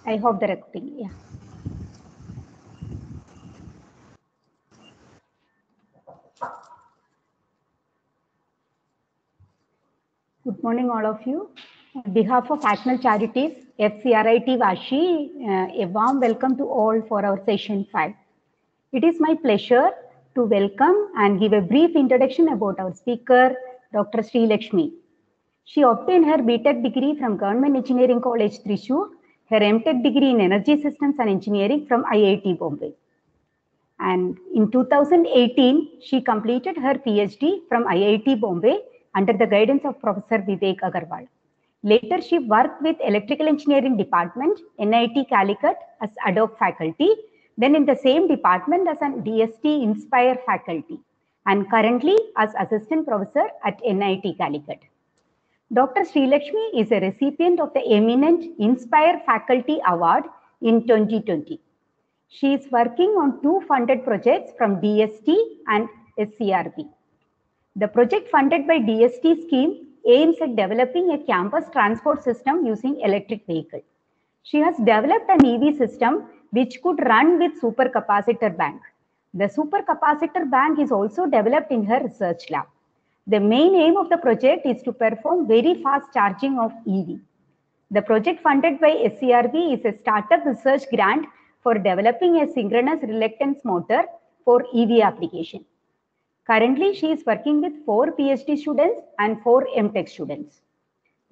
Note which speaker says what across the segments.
Speaker 1: I hope the recording. Yeah. Good morning, all of you. On behalf of National Charities, FCRIT Vashi, a warm welcome to all for our session 5. It is my pleasure to welcome and give a brief introduction about our speaker, Dr. Shreelakshmi. She obtained her BTech degree from Government Engineering College, Thrissur, her MTech degree in Energy Systems and Engineering from IIT Bombay. And in 2018, she completed her PhD from IIT Bombay under the guidance of Professor Vivek Agarwal. Later, she worked with Electrical Engineering Department, NIT Calicut as ad hoc faculty, then in the same department as an DST Inspire faculty, and currently as assistant professor at NIT Calicut. Dr. Shreelakshmi is a recipient of the eminent Inspire Faculty Award in 2020. She is working on 2 funded projects from DST and SCRB. The project funded by DST scheme aims at developing a campus transport system using electric vehicle. She has developed an EV system which could run with supercapacitor bank. The supercapacitor bank is also developed in her research lab. The main aim of the project is to perform very fast charging of EV. The project funded by SCRB is a startup research grant for developing a synchronous reluctance motor for EV application. Currently, she is working with 4 PhD students and 4 MTech students.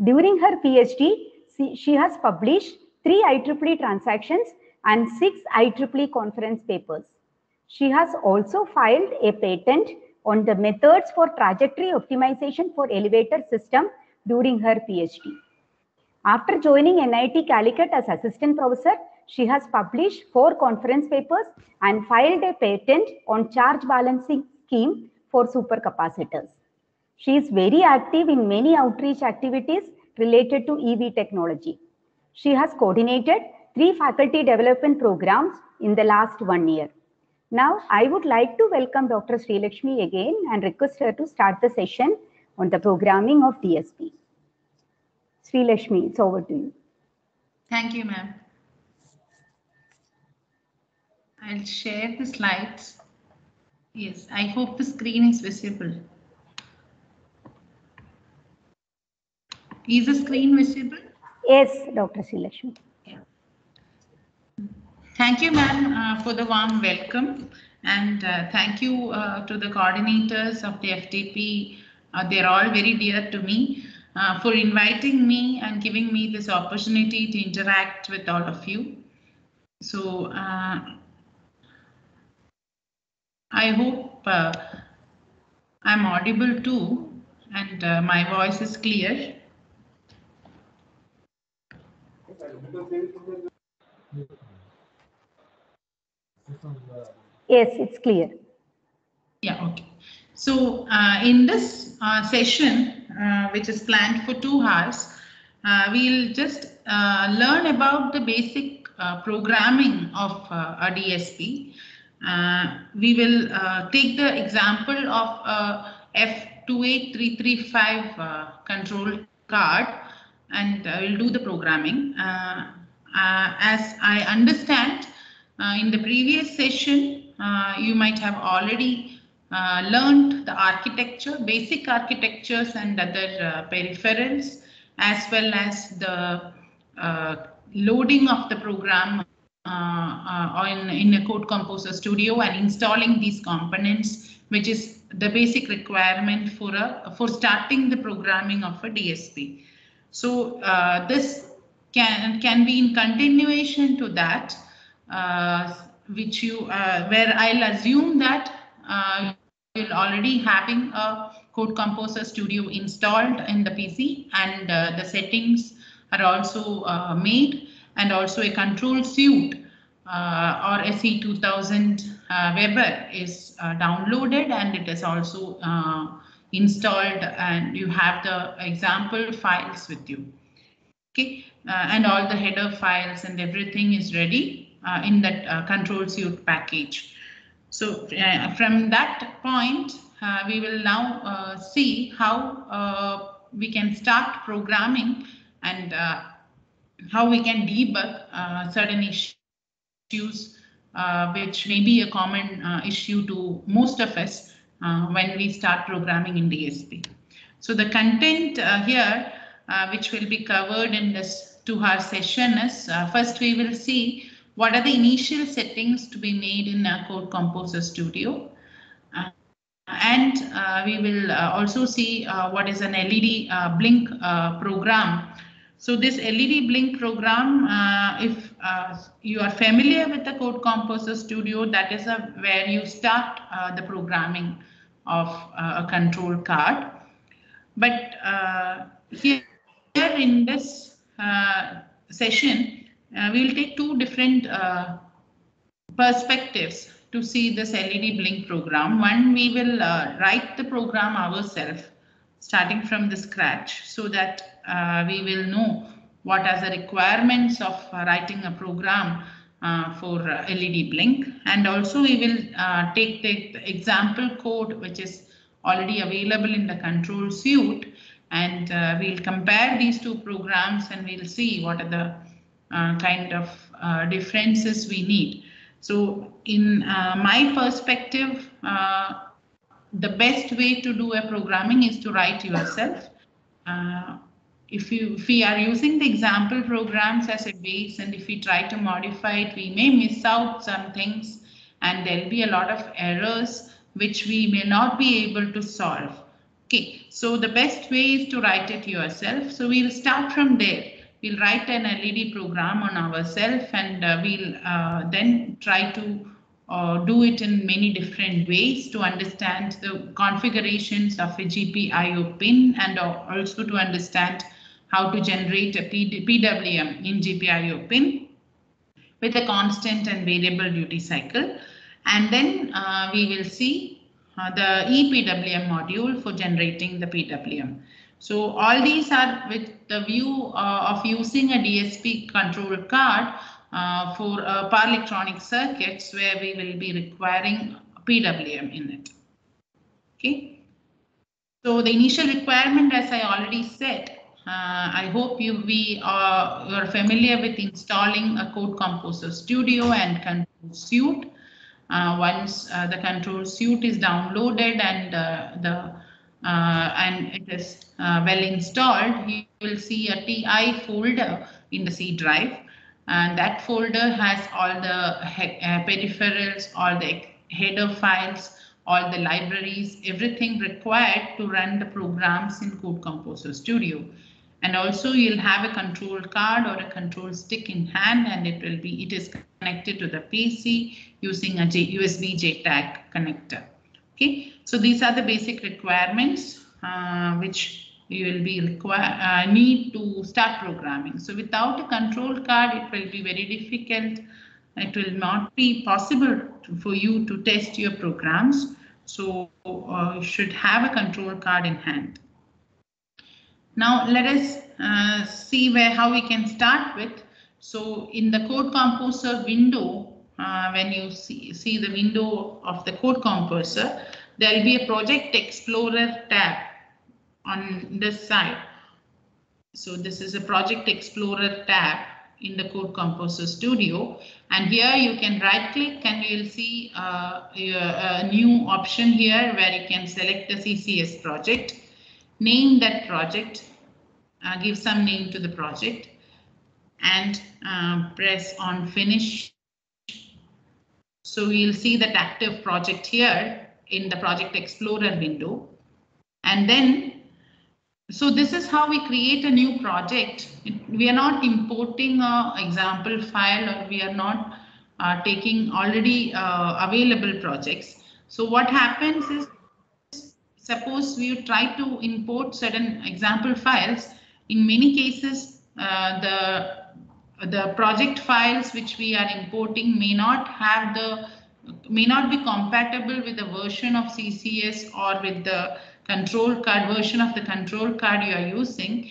Speaker 1: During her PhD, she has published 3 IEEE transactions and 6 IEEE conference papers. She has also filed a patent on the methods for trajectory optimization for elevator system during her PhD. After joining NIT Calicut as assistant professor, she has published 4 conference papers and filed a patent on charge balancing scheme for supercapacitors. She is very active in many outreach activities related to EV technology. She has coordinated 3 faculty development programs in the last 1 year. Now, I would like to welcome Dr. Shreelakshmi again and request her to start the session on the programming of DSP. Shreelakshmi, it's over to you.
Speaker 2: Thank you, ma'am. I'll share the slides. Yes, I hope the screen is visible. Is the screen visible?
Speaker 1: Yes, Dr. Shreelakshmi.
Speaker 2: Yeah. Thank you, ma'am, for the warm welcome. And thank you to the coordinators of the FTP. They're all very dear to me for inviting me and giving me this opportunity to interact with all of you. So I hope I'm audible too, and my voice is clear.
Speaker 1: Yes, it's clear.
Speaker 2: Yeah, okay. So in this session, which is planned for 2 hours, we'll just learn about the basic programming of a DSP. We will take the example of F28335 control card, and we'll do the programming. As I understand, in the previous session, you might have already learned the architecture, basic architectures and other peripherals, as well as the loading of the program in a Code Composer Studio and installing these components, which is the basic requirement for starting the programming of a DSP. So this can be in continuation to that, which you where I'll assume that you're already having a Code Composer Studio installed in the PC, and the settings are also made, and also a control suite or SE2000 Weber is downloaded, and it is also installed, and you have the example files with you. Okay, and all the header files and everything is ready in that control suite package. So from that point, we will now see how we can start programming and how we can debug certain issues which may be a common issue to most of us when we start programming in DSP. So the content here which will be covered in this 2-hour session is first we will see what are the initial settings to be made in Code Composer Studio. And we will also see what is an LED blink program. So this LED blink program, if you are familiar with the Code Composer Studio, that is where you start the programming of a control card. But here in this session, we will take two different perspectives to see this LED blink program. One, we will write the program ourselves, starting from the scratch, so that we will know what are the requirements of writing a program for LED blink. And also we will take the example code which is already available in the control suite, and we'll compare these two programs and we'll see what are the kind of differences we need. So in my perspective, the best way to do a programming is to write yourself. If we are using the example programs as a base, and if we try to modify it, we may miss out some things and there'll be a lot of errors which we may not be able to solve. Okay, so the best way is to write it yourself. So we'll start from there. We'll write an LED program on ourselves, and we'll then try to do it in many different ways to understand the configurations of a GPIO pin, and also to understand how to generate a PWM in GPIO pin with a constant and variable duty cycle. And then we will see the ePWM module for generating the PWM. So all these are with the view of using a DSP control card for power electronic circuits, where we will be requiring PWM in it. Okay. So the initial requirement, as I already said, I hope you are familiar with installing a Code Composer Studio and Control Suite. Once the Control Suite is downloaded and it is well installed, you will see a TI folder in the C drive, and that folder has all the peripherals, all the header files, all the libraries, everything required to run the programs in Code Composer Studio. And also you'll have a control card or a control stick in hand, and it is connected to the PC using a USB JTAG connector. Okay, so these are the basic requirements which you will be need to start programming. So without a control card, it will be very difficult. It will not be possible for you to test your programs. So you should have a control card in hand. Now let us see how we can start with. So in the Code Composer window, when you see the window of the Code Composer, there will be a Project Explorer tab on this side. So this is a Project Explorer tab in the Code Composer Studio, and here you can right click and you'll see a new option here where you can select the CCS project, name that project, give some name to the project, and press on Finish. So you'll see that active project here in the Project Explorer window. And then, so this is how we create a new project. We are not importing an example file, or we are not taking already available projects. So what happens is, suppose we try to import certain example files. In many cases, the project files which we are importing may not be compatible with the version of CCS or with the control card version of the control card you are using.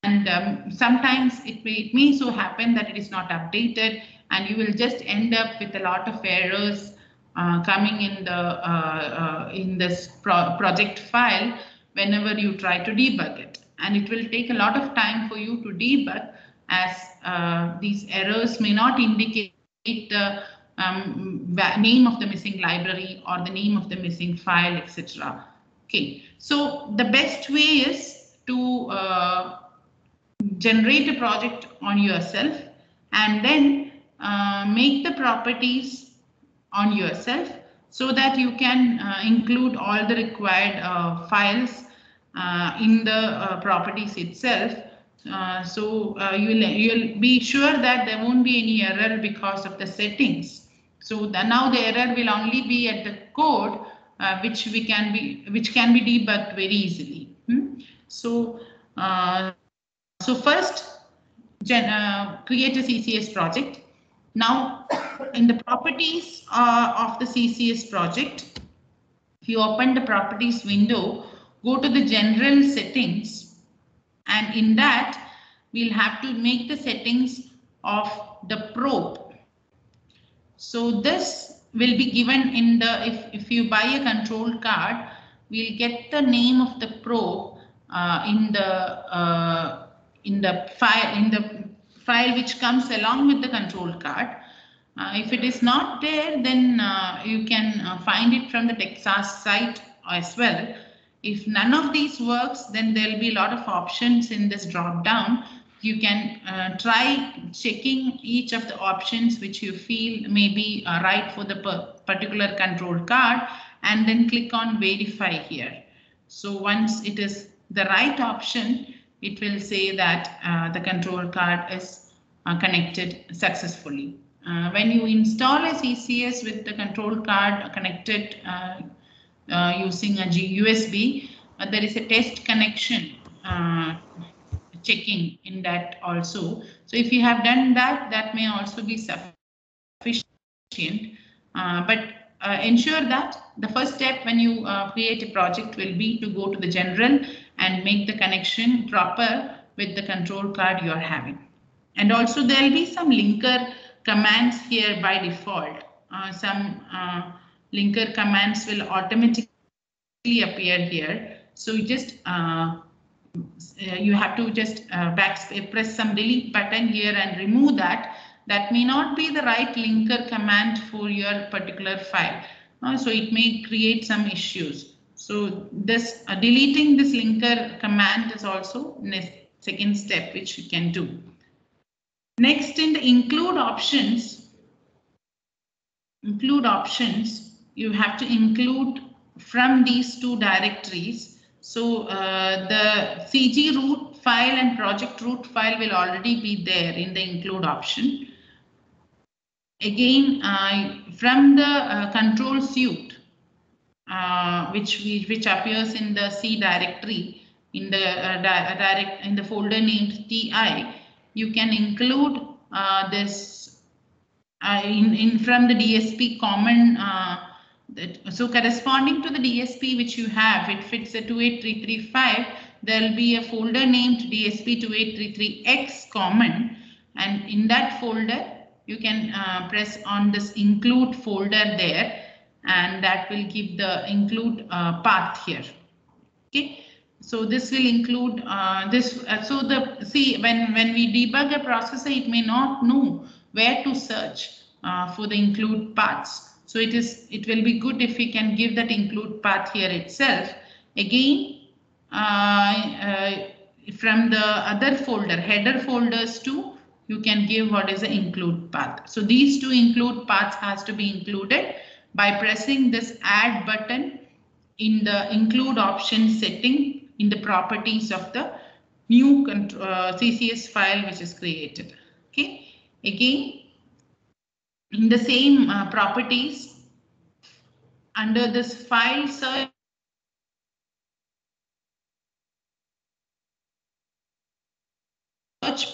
Speaker 2: And sometimes it may so happen that it is not updated, and you will just end up with a lot of errors coming in this project file whenever you try to debug it. And it will take a lot of time for you to debug, as these errors may not indicate the name of the missing library or the name of the missing file, etc. Okay, so the best way is to generate a project on yourself and then make the properties on yourself so that you can include all the required files in the properties itself. You'll be sure that there won't be any error because of the settings. So now the error will only be at the code, which can be debugged very easily. So first, create a CCS project. Now, in the properties of the CCS project, if you open the properties window, go to the general settings, and in that we'll have to make the settings of the probe. So this will be given in the, if you buy a control card, we'll get the name of the probe in the file which comes along with the control card. If it is not there, then you can find it from the Texas site as well. If none of these works, then there will be a lot of options in this drop down. You can try checking each of the options which you feel may be right for the particular control card, and then click on verify here. So once it is the right option, it will say that the control card is connected successfully. When you install a CCS with the control card connected using a USB, there is a test connection checking in that also. So if you have done that, that may also be sufficient. But ensure that the first step when you create a project will be to go to the general and make the connection proper with the control card you are having. And also there will be some linker commands here by default. Some linker commands will automatically appear here. So you just you have to just press some delete button here and remove that. That may not be the right linker command for your particular file. So it may create some issues. So this deleting this linker command is also the second step which you can do. Next, in the include options, you have to include from these two directories. So the CG root file and project root file will already be there in the include option. Again, from the control suite, which appears in the C directory in the in the folder named TI, you can include this from the DSP common. So corresponding to the DSP which you have, it fits a 28335. There will be a folder named DSP2833X common, and in that folder you can press on this include folder there, and that will give the include path here. Okay, so this will include this. So when we debug a processor, it may not know where to search for the include paths. So it will be good if we can give that include path here itself. Again, from the other folder, header folders too, you can give what is the include path. So these two include paths has to be included by pressing this add button in the include option setting in the properties of the new CCS file which is created. Okay, again, in the same properties, under this file search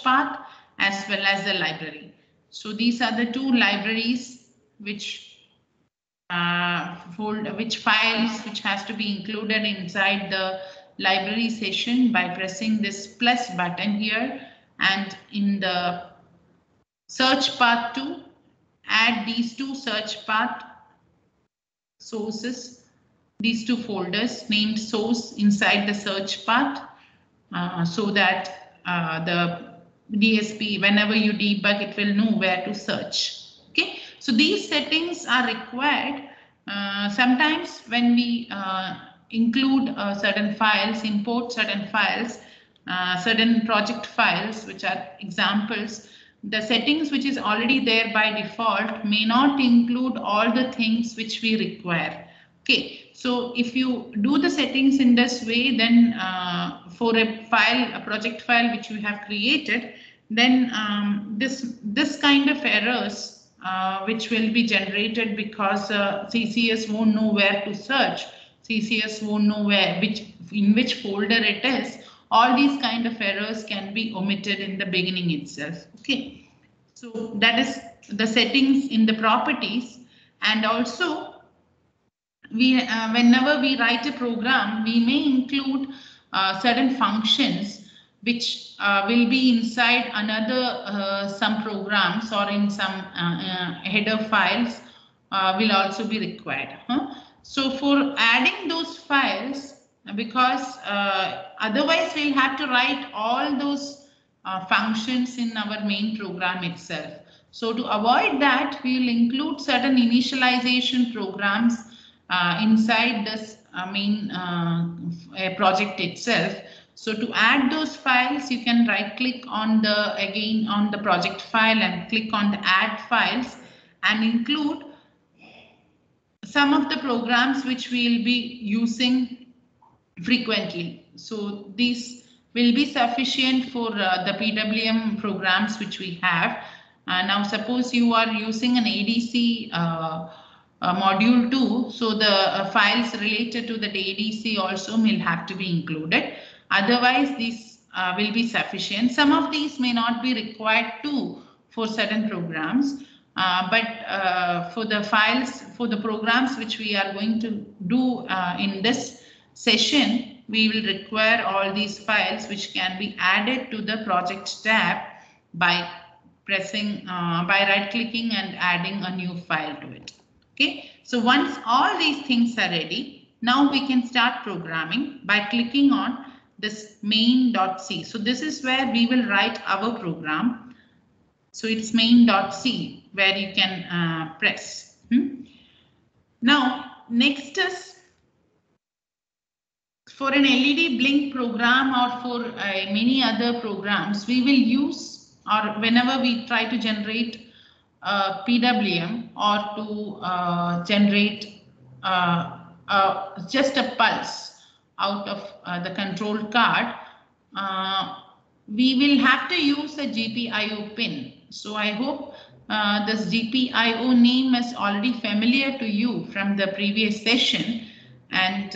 Speaker 2: path as well as the library. So these are the two libraries which files which has to be included inside the library session by pressing this plus button here, and in the search path to add these two search path sources, these two folders named source inside the search path, so that the DSP, whenever you debug, it will know where to search. Okay, so these settings are required sometimes when we include certain files, import certain files, certain project files, which are examples. The settings which is already there by default may not include all the things which we require. Okay, so if you do the settings in this way, then for a file, a project file which you have created, then this kind of errors which will be generated because CCS won't know where to search, CCS won't know where, in which folder it is. All these kind of errors can be omitted in the beginning itself. Okay, so that is the settings in the properties. And also we whenever we write a program, we may include certain functions which will be inside another some programs or in some header files will also be required. So for adding those files, because otherwise we'll have to write all those functions in our main program itself. So to avoid that, we will include certain initialization programs inside this main project itself. So to add those files, you can right click on the project file and click on the add files and include some of the programs which we will be using frequently. So these will be sufficient for the PWM programs which we have. Now suppose you are using an ADC module 2, so the files related to the ADC also will have to be included. Otherwise these will be sufficient. Some of these may not be required too for certain programs, but for the files, for the programs which we are going to do in this session, we will require all these files which can be added to the project tab by pressing, by right clicking and adding a new file to it. Okay, so once all these things are ready, now we can start programming by clicking on this main.c. So this is where we will write our program. So it's main.c where you can press. Now, next is for an LED blink program or for many other programs, we will use, or whenever we try to generate PWM or to generate just a pulse out of the control card, we will have to use a GPIO pin. So I hope this GPIO name is already familiar to you from the previous session, and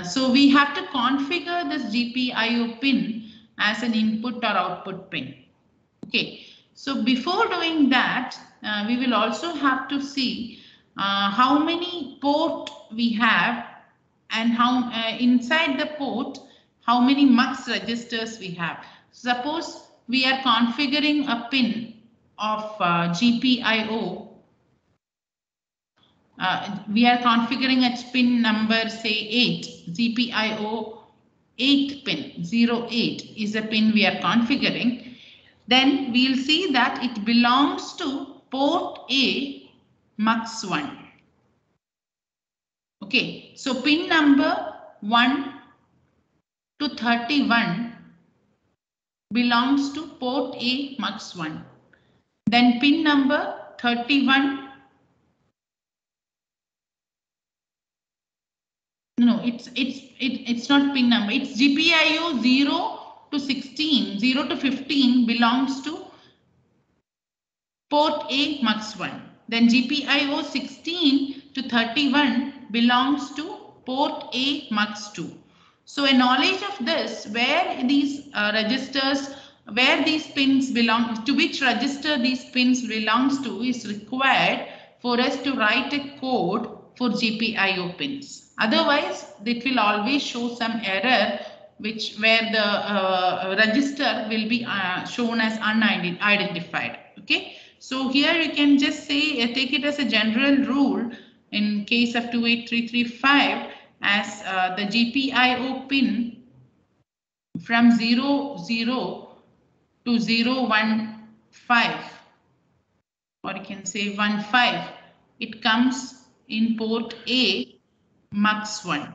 Speaker 2: so we have to configure this GPIO pin as an input or output pin. Okay, so before doing that, we will also have to see how many port we have and how inside the port, how many mux registers we have. Suppose we are configuring a pin of GPIO. We are configuring its pin number, say 8, GPIO 8 pin, 08 is a pin we are configuring. Then we'll see that it belongs to port A mux 1. Okay, so pin number 1 to 31 belongs to port A mux 1. Then pin number 31. No, it's not pin number. It's GPIO 0 to 16, 0 to 15 belongs to port A mux 1. Then GPIO 16 to 31 belongs to port A mux 2. So a knowledge of this, where these registers, where these pins belong, to which register these pins belongs to, is required for us to write a code for GPIO pins. Otherwise, it will always show some error where the register will be shown as unidentified. Okay, so here you can just say, take it as a general rule in case of 28335 as the GPIO pin from 00 to 015, or you can say 15, it comes in port A, mux 1.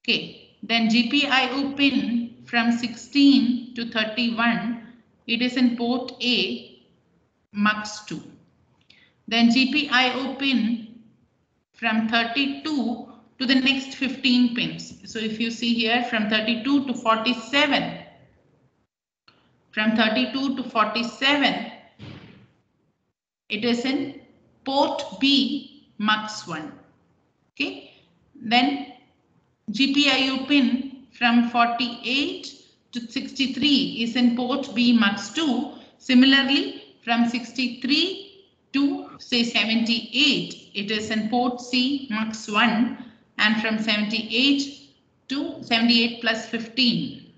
Speaker 2: Okay, then GPIO pin from 16 to 31, it is in port A, mux 2. Then GPIO pin from 32 to the next 15 pins. So if you see here from 32 to 47, from 32 to 47, it is in port B, mux 1. Okay, then GPIO pin from 48 to 63 is in port B, mux 2. Similarly, from 63 to say 78, it is in port C, mux 1, and from 78 to 78 plus 15,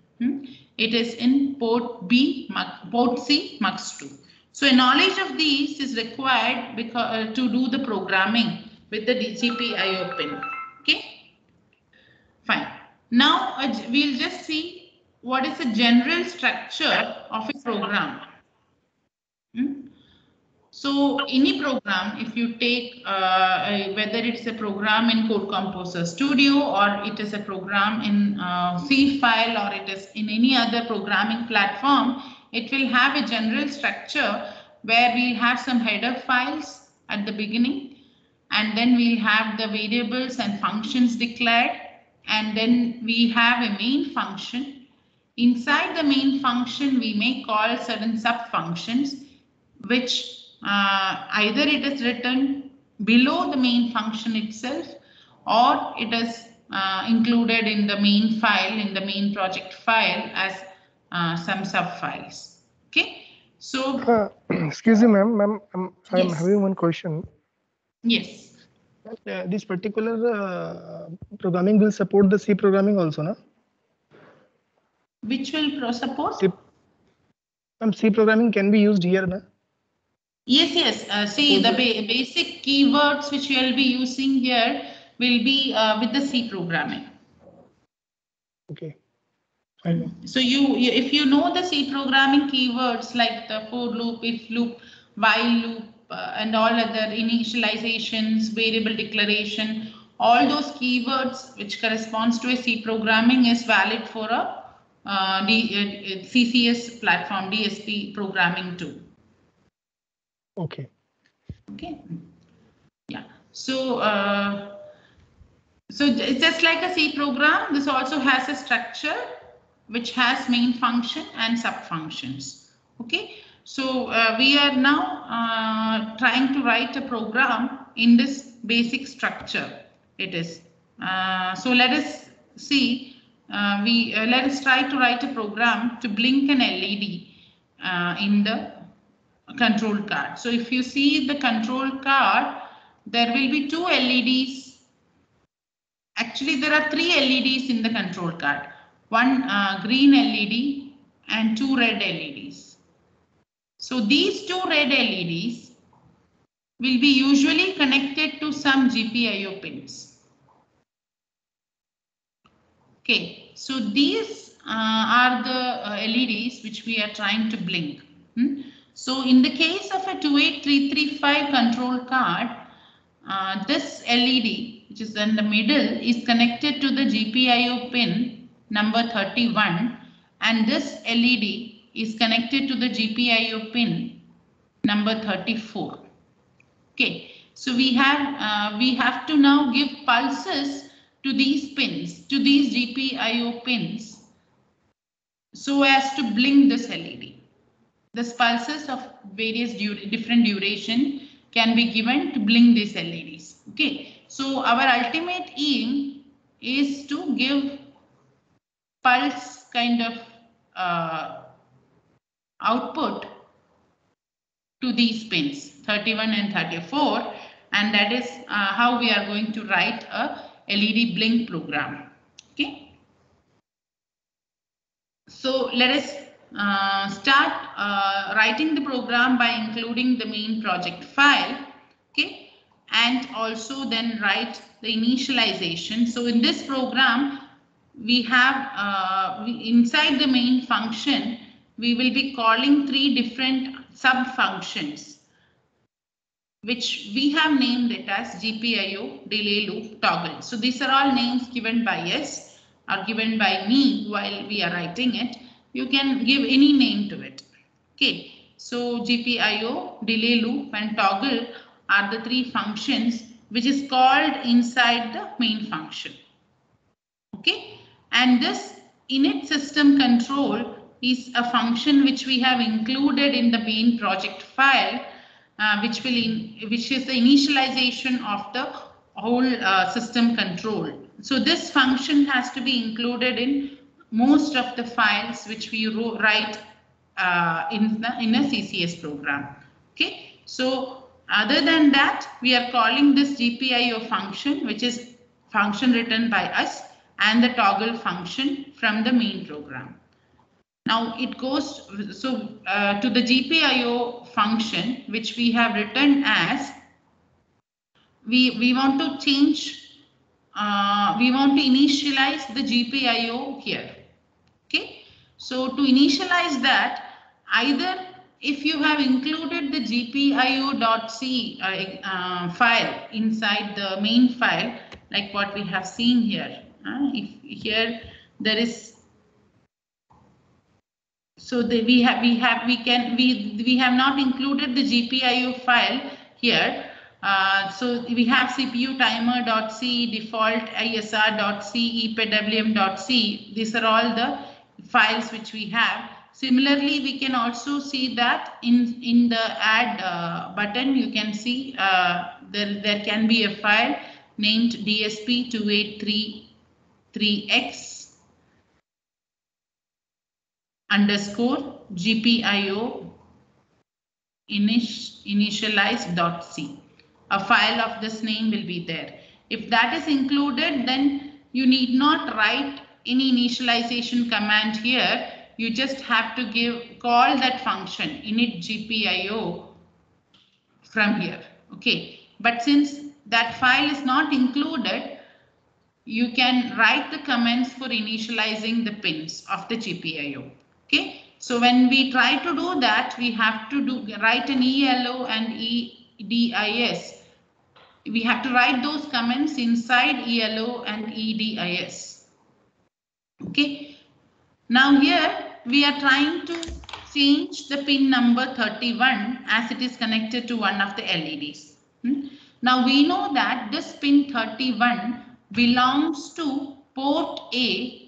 Speaker 2: it is in port B, port C, mux 2. So a knowledge of these is required because to do the programming with the GPIO pin. Okay. Fine. Now we'll just see what is the general structure of a program. So any program, if you take whether it's a program in Code Composer Studio or it is a program in C file or it is in any other programming platform, it will have a general structure where we'll have some header files at the beginning, and then we'll have the variables and functions declared, and then we have a main function. Inside the main function, we may call certain sub functions, which either it is written below the main function itself, or it is included in the main file, in the main project file as some sub files. Okay, so
Speaker 3: excuse me, ma'am. I'm
Speaker 2: yes.
Speaker 3: having one question.
Speaker 2: Yes.
Speaker 3: This particular programming will support the C programming also, no?
Speaker 2: Which will support?
Speaker 3: C programming can be used here, no?
Speaker 2: Yes, yes. See, the basic keywords which you will be using here will be with the C programming.
Speaker 3: Okay. Fine.
Speaker 2: So if you know the C programming keywords like the for loop, if loop, while loop, and all other initializations, variable declaration, all those keywords which corresponds to a C programming is valid for a CCS platform, DSP programming too.
Speaker 3: Okay.
Speaker 2: Okay. Yeah. So so just like a C program, this also has a structure which has main function and sub functions. Okay. So we are now trying to write a program in this basic structure. It is. So let us see. Let us try to write a program to blink an LED in the control card. So if you see the control card, there will be two LEDs. Actually, there are three LEDs in the control card. One green LED and two red LEDs. So these two red LEDs will be usually connected to some GPIO pins. Okay, so these are the LEDs which we are trying to blink. So in the case of a 28335 control card, this LED, which is in the middle, is connected to the GPIO pin number 31, and this LED is connected to the GPIO pin number 34. Okay, so we have to now give pulses to these pins, to these GPIO pins, so as to blink this LED. The pulses of various different duration can be given to blink these LEDs. Okay, so our ultimate aim is to give pulse kind of output to these pins 31 and 34, and that is how we are going to write a LED blink program. Okay, so let us start writing the program by including the main project file. Okay, and also then write the initialization. So in this program, we have inside the main function, we will be calling 3 different sub-functions, which we have named it as GPIO, delay loop, toggle. So these are all names given by us or given by me while we are writing it. You can give any name to it. Okay, so GPIO, delay loop and toggle are the 3 functions which is called inside the main function. Okay, and this init system control is a function which we have included in the main project file, which is the initialization of the whole system control. So this function has to be included in most of the files which we write in a CCS program. Okay, so other than that, we are calling this GPIO function, which is function written by us, and the toggle function from the main program. Now it goes to the GPIO function, which we have written as we want to change, we want to initialize the GPIO here. Okay, so to initialize that, either if you have included the GPIO.c file inside the main file, like what we have seen here, if here there is, so we have not included the GPIO file here. So we have CPU timer.c, default isr.c, epwm.c. These are all the files which we have. Similarly, we can also see that in the add button, you can see there can be a file named dsp2833x underscore GPIO initialize.c. A file of this name will be there. If that is included, then you need not write any initialization command here. You just have to call that function init GPIO from here. Okay, but since that file is not included, you can write the commands for initializing the pins of the GPIO. Okay, so when we try to do that, we have to write an ELO and EDIS. We have to write those comments inside ELO and EDIS. Okay, now here we are trying to change the pin number 31 as it is connected to one of the LEDs. Now we know that this pin 31 belongs to port A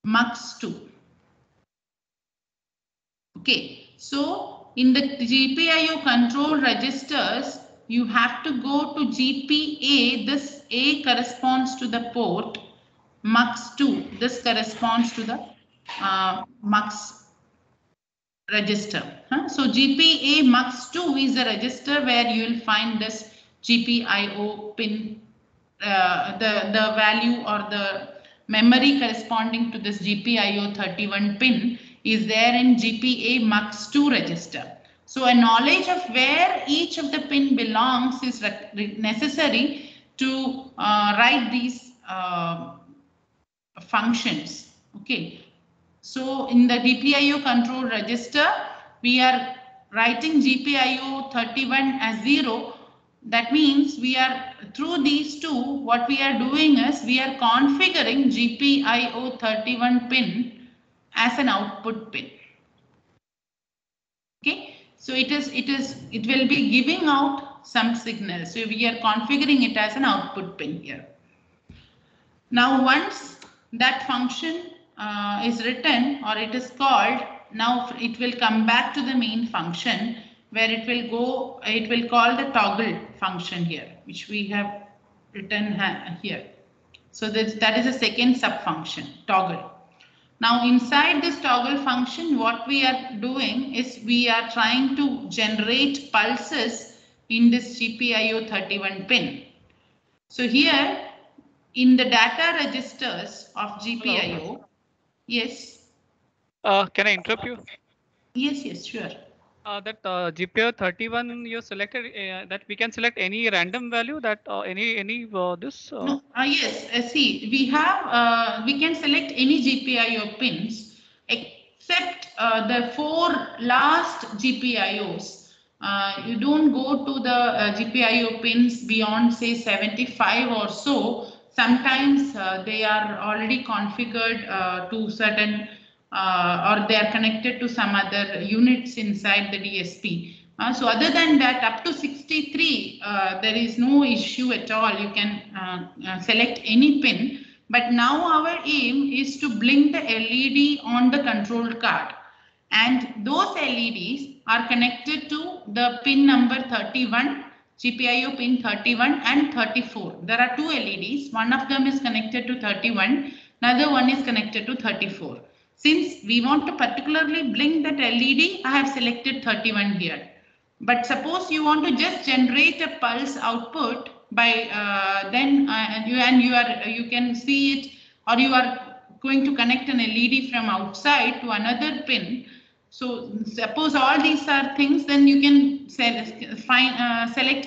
Speaker 2: MUX2. Okay, so in the GPIO control registers, you have to go to GPA. This A corresponds to the port. MUX2, this corresponds to the MUX register. So GPA MUX2 is a register where you will find this GPIO pin, the value or the memory corresponding to this GPIO 31 pin is there in GPA MUX2 register. So a knowledge of where each of the pin belongs is necessary to write these functions. Okay, so in the GPIO control register, we are writing GPIO 31 as 0. That means we are, through these two, what we are doing is we are configuring GPIO 31 pin as an output pin. Okay, so it will be giving out some signal. So we are configuring it as an output pin here. Now once that function is written or it is called, now it will come back to the main function where it will call the toggle function here, which we have written here. So that is a second sub function, toggle. Now inside this toggle function, what we are doing is we are trying to generate pulses in this GPIO 31 pin. So here in the data registers of GPIO, hello. Yes.
Speaker 4: Can I interrupt you?
Speaker 2: Yes, sure.
Speaker 4: That GPIO 31 you selected, that we can select any random value, that any this.
Speaker 2: No, yes. See, we have we can select any GPIO pins except the 4 last GPIOs. You don't go to the GPIO pins beyond say 75 or so. Sometimes they are already configured to certain or they are connected to some other units inside the DSP. So other than that, up to 63, there is no issue at all. You can select any pin. But now our aim is to blink the LED on the control card. And those LEDs are connected to the pin number 31, GPIO pin 31 and 34. There are 2 LEDs. One of them is connected to 31. Another one is connected to 34. Since we want to particularly blink that LED, I have selected 31 here. But suppose you want to just generate a pulse output by you can see it, or you are going to connect an LED from outside to another pin. So suppose all these are things, then you can select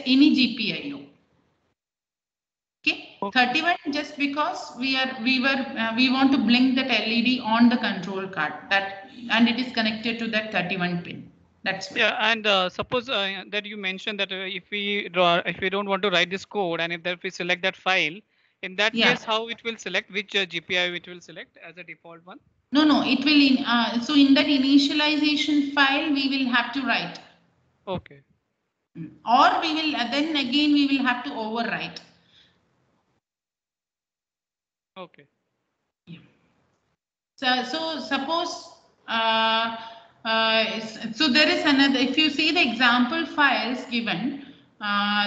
Speaker 2: any GPIO. Okay, 31 just because we want to blink that LED on the control card, and it is connected to that 31 pin. That's why.
Speaker 4: Yeah, and suppose that you mentioned that if we don't want to write this code, and if we select that file, in that case, how it will select which GPIO it will select as a default one?
Speaker 2: No, it will. So in that initialization file, we will have to write.
Speaker 4: Okay.
Speaker 2: Or we will then again we will have to overwrite.
Speaker 4: Okay.
Speaker 2: Yeah. So suppose so there is another. If you see the example files given,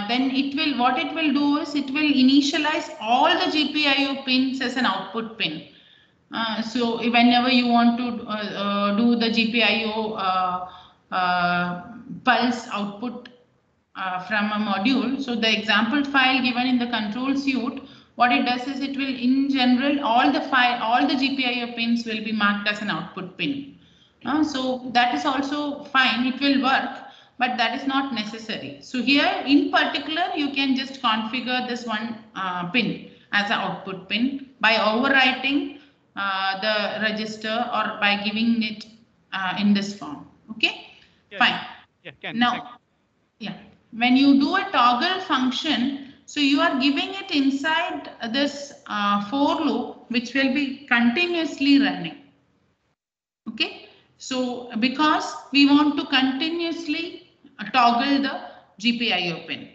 Speaker 2: then what it will do is it will initialize all the GPIO pins as an output pin. So whenever you want to do the GPIO pulse output from a module, so the example file given in the control suite, what it does is it will, in general, all the GPIO pins will be marked as an output pin. So that is also fine, it will work, but that is not necessary. So here in particular, you can just configure this one pin as an output pin by overwriting the register or by giving it in this form. Okay,
Speaker 4: yeah,
Speaker 2: fine.
Speaker 4: Yeah,
Speaker 2: Now, yeah, when you do a toggle function, so you are giving it inside this for loop, which will be continuously running. Okay, so because we want to continuously toggle the GPIO pin.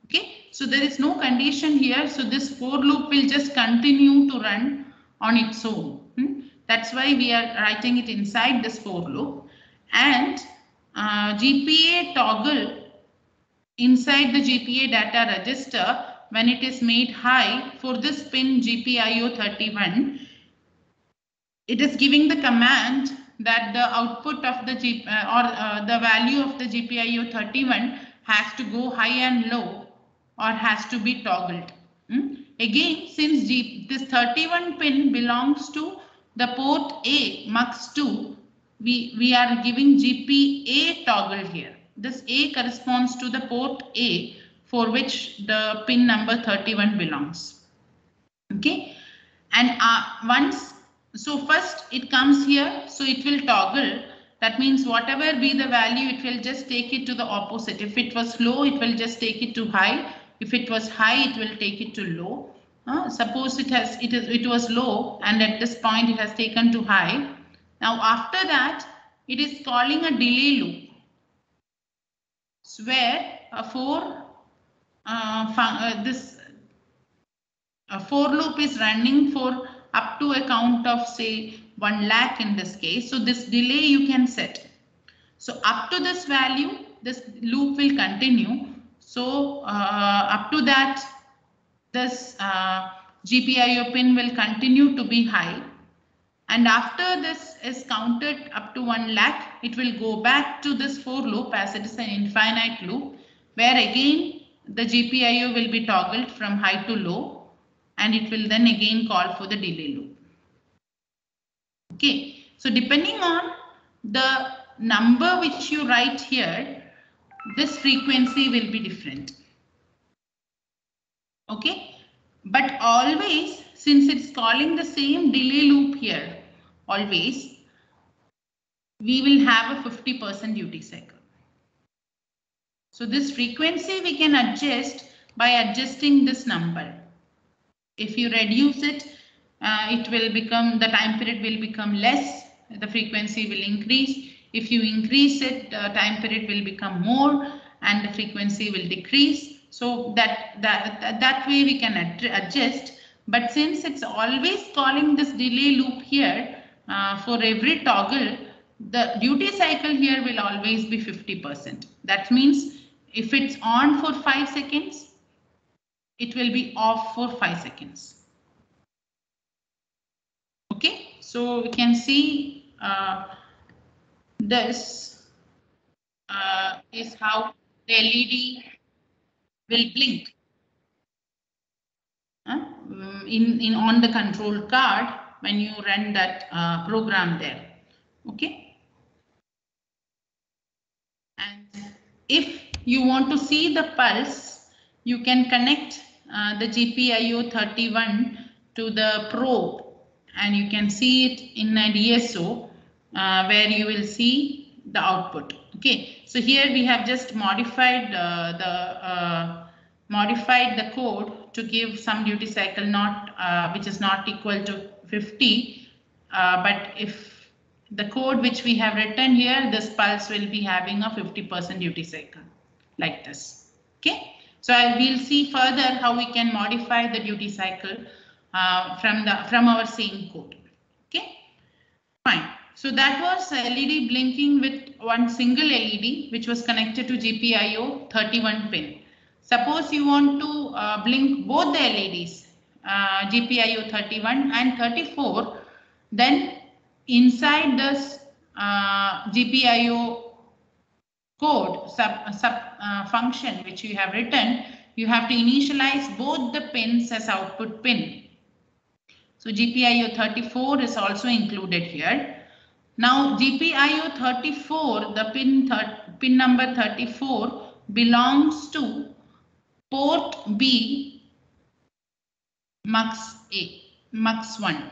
Speaker 2: Okay, so there is no condition here, so this for loop will just continue to run on its own. That's why we are writing it inside this for loop. And GPA toggle inside the GPA data register, when it is made high for this pin GPIO 31, it is giving the command that the output of the the value of the GPIO 31 has to go high and low or has to be toggled. Again, since this 31 pin belongs to the port A MUX2, we are giving GPA toggle here. This A corresponds to the port A for which the pin number 31 belongs. Okay, and so first it comes here, so it will toggle. That means whatever be the value, it will just take it to the opposite. If it was low, it will just take it to high. If it was high, it will take it to low. Suppose it was low, and at this point it has taken to high. Now after that, it is calling a delay loop, where a for loop is running for up to a count of say 1 lakh in this case. So this delay you can set. So up to this value, this loop will continue. So up to that, this GPIO pin will continue to be high. And after this is counted up to 1 lakh, it will go back to this for loop as it is an infinite loop, where again the GPIO will be toggled from high to low, and it will then again call for the delay loop. Okay, so depending on the number which you write here, this frequency will be different. Okay, but always, since it's calling the same delay loop here, always we will have a 50% duty cycle. So this frequency we can adjust by adjusting this number. If you reduce it, it will become, the time period will become less, the frequency will increase. If you increase it, time period will become more and the frequency will decrease. So that way we can adjust. But since it's always calling this delay loop here, for every toggle, the duty cycle here will always be 50%. That means if it's on for 5 seconds, it will be off for 5 seconds. Okay, so we can see this is how the LED will blink in on the control card when you run that program there. Okay, and if you want to see the pulse, you can connect the GPIO 31 to the probe, and you can see it in a DSO where you will see the output. Okay, so here we have just modified the code to give some duty cycle which is not equal to 50, but if the code which we have written here, this pulse will be having a 50% duty cycle like this. Okay, so I will see further how we can modify the duty cycle from our same code. Okay, fine. So that was LED blinking with one single LED which was connected to GPIO 31 pin. Suppose you want to blink both the LEDs, GPIO 31 and 34, then inside this GPIO code function which you have written, you have to initialize both the pins as output pin. So GPIO 34 is also included here. Now GPIO 34, the pin number 34 belongs to port B mux 1,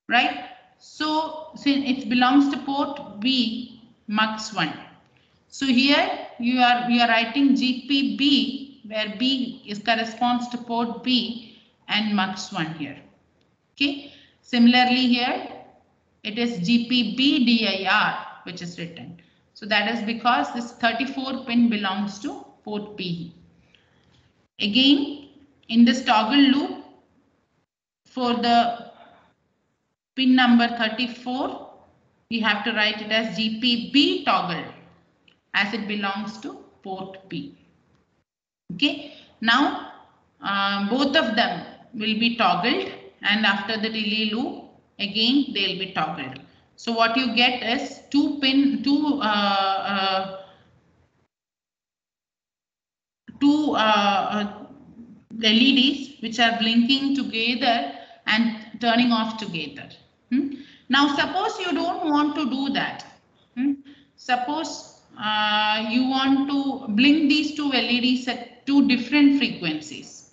Speaker 2: right? So since it belongs to port B mux 1, so here we are writing GPB, where B corresponds to port B and mux 1 here. Okay, similarly here it is GPB DIR which is written. So that is because this 34 pin belongs to port B. Again, in this toggle loop, for the pin number 34, we have to write it as GPB toggle as it belongs to port B. Okay, now both of them will be toggled, and after the delay loop, again they will be toggled. So what you get is two LEDs which are blinking together and turning off together. Now suppose you don't want to do that. Suppose you want to blink these two LEDs at two different frequencies.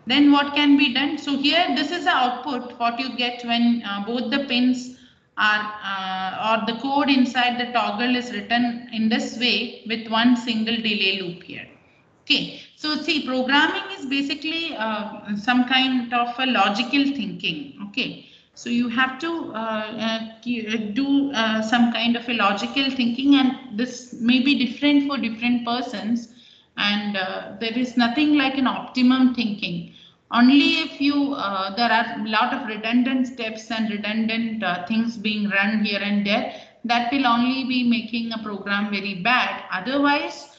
Speaker 2: Then what can be done? So here this is the output what you get when both the pins are or the code inside the toggle is written in this way with one single delay loop here. Okay, so see, programming is basically some kind of a logical thinking. Okay, so you have to do some kind of a logical thinking, and this may be different for different persons, and there is nothing like an optimum thinking. Only if you there are a lot of redundant steps and redundant things being run here and there, that will only be making a program very bad. Otherwise,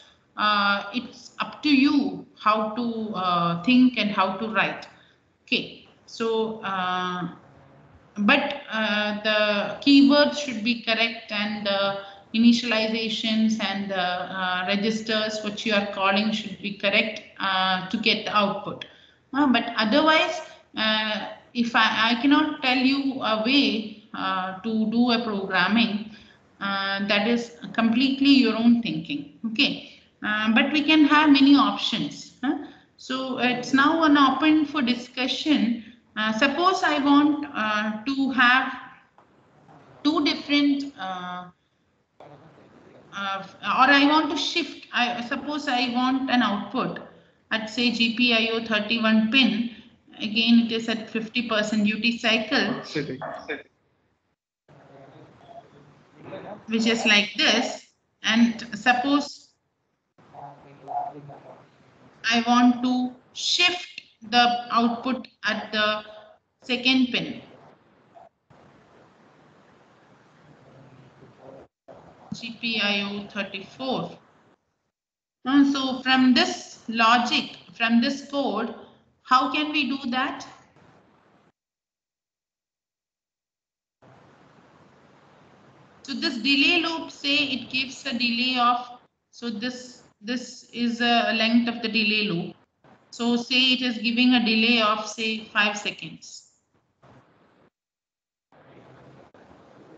Speaker 2: it's up to you how to think and how to write. Okay, so but the keywords should be correct, and the initializations and the registers which you are calling should be correct to get the output. But otherwise, if I cannot tell you a way to do a programming, that is completely your own thinking. Okay, but we can have many options. So it's now an open for discussion. Suppose I want to have two different or I want to shift. I suppose I want an output at say GPIO 31 pin. Again, it is at 50% duty cycle, which is like this. And suppose I want to shift the output at the second pin. GPIO 34. So from this logic, from this code, how can we do that? So this delay loop, say it gives a delay of, so this is a length of the delay loop. So say it is giving a delay of say 5 seconds.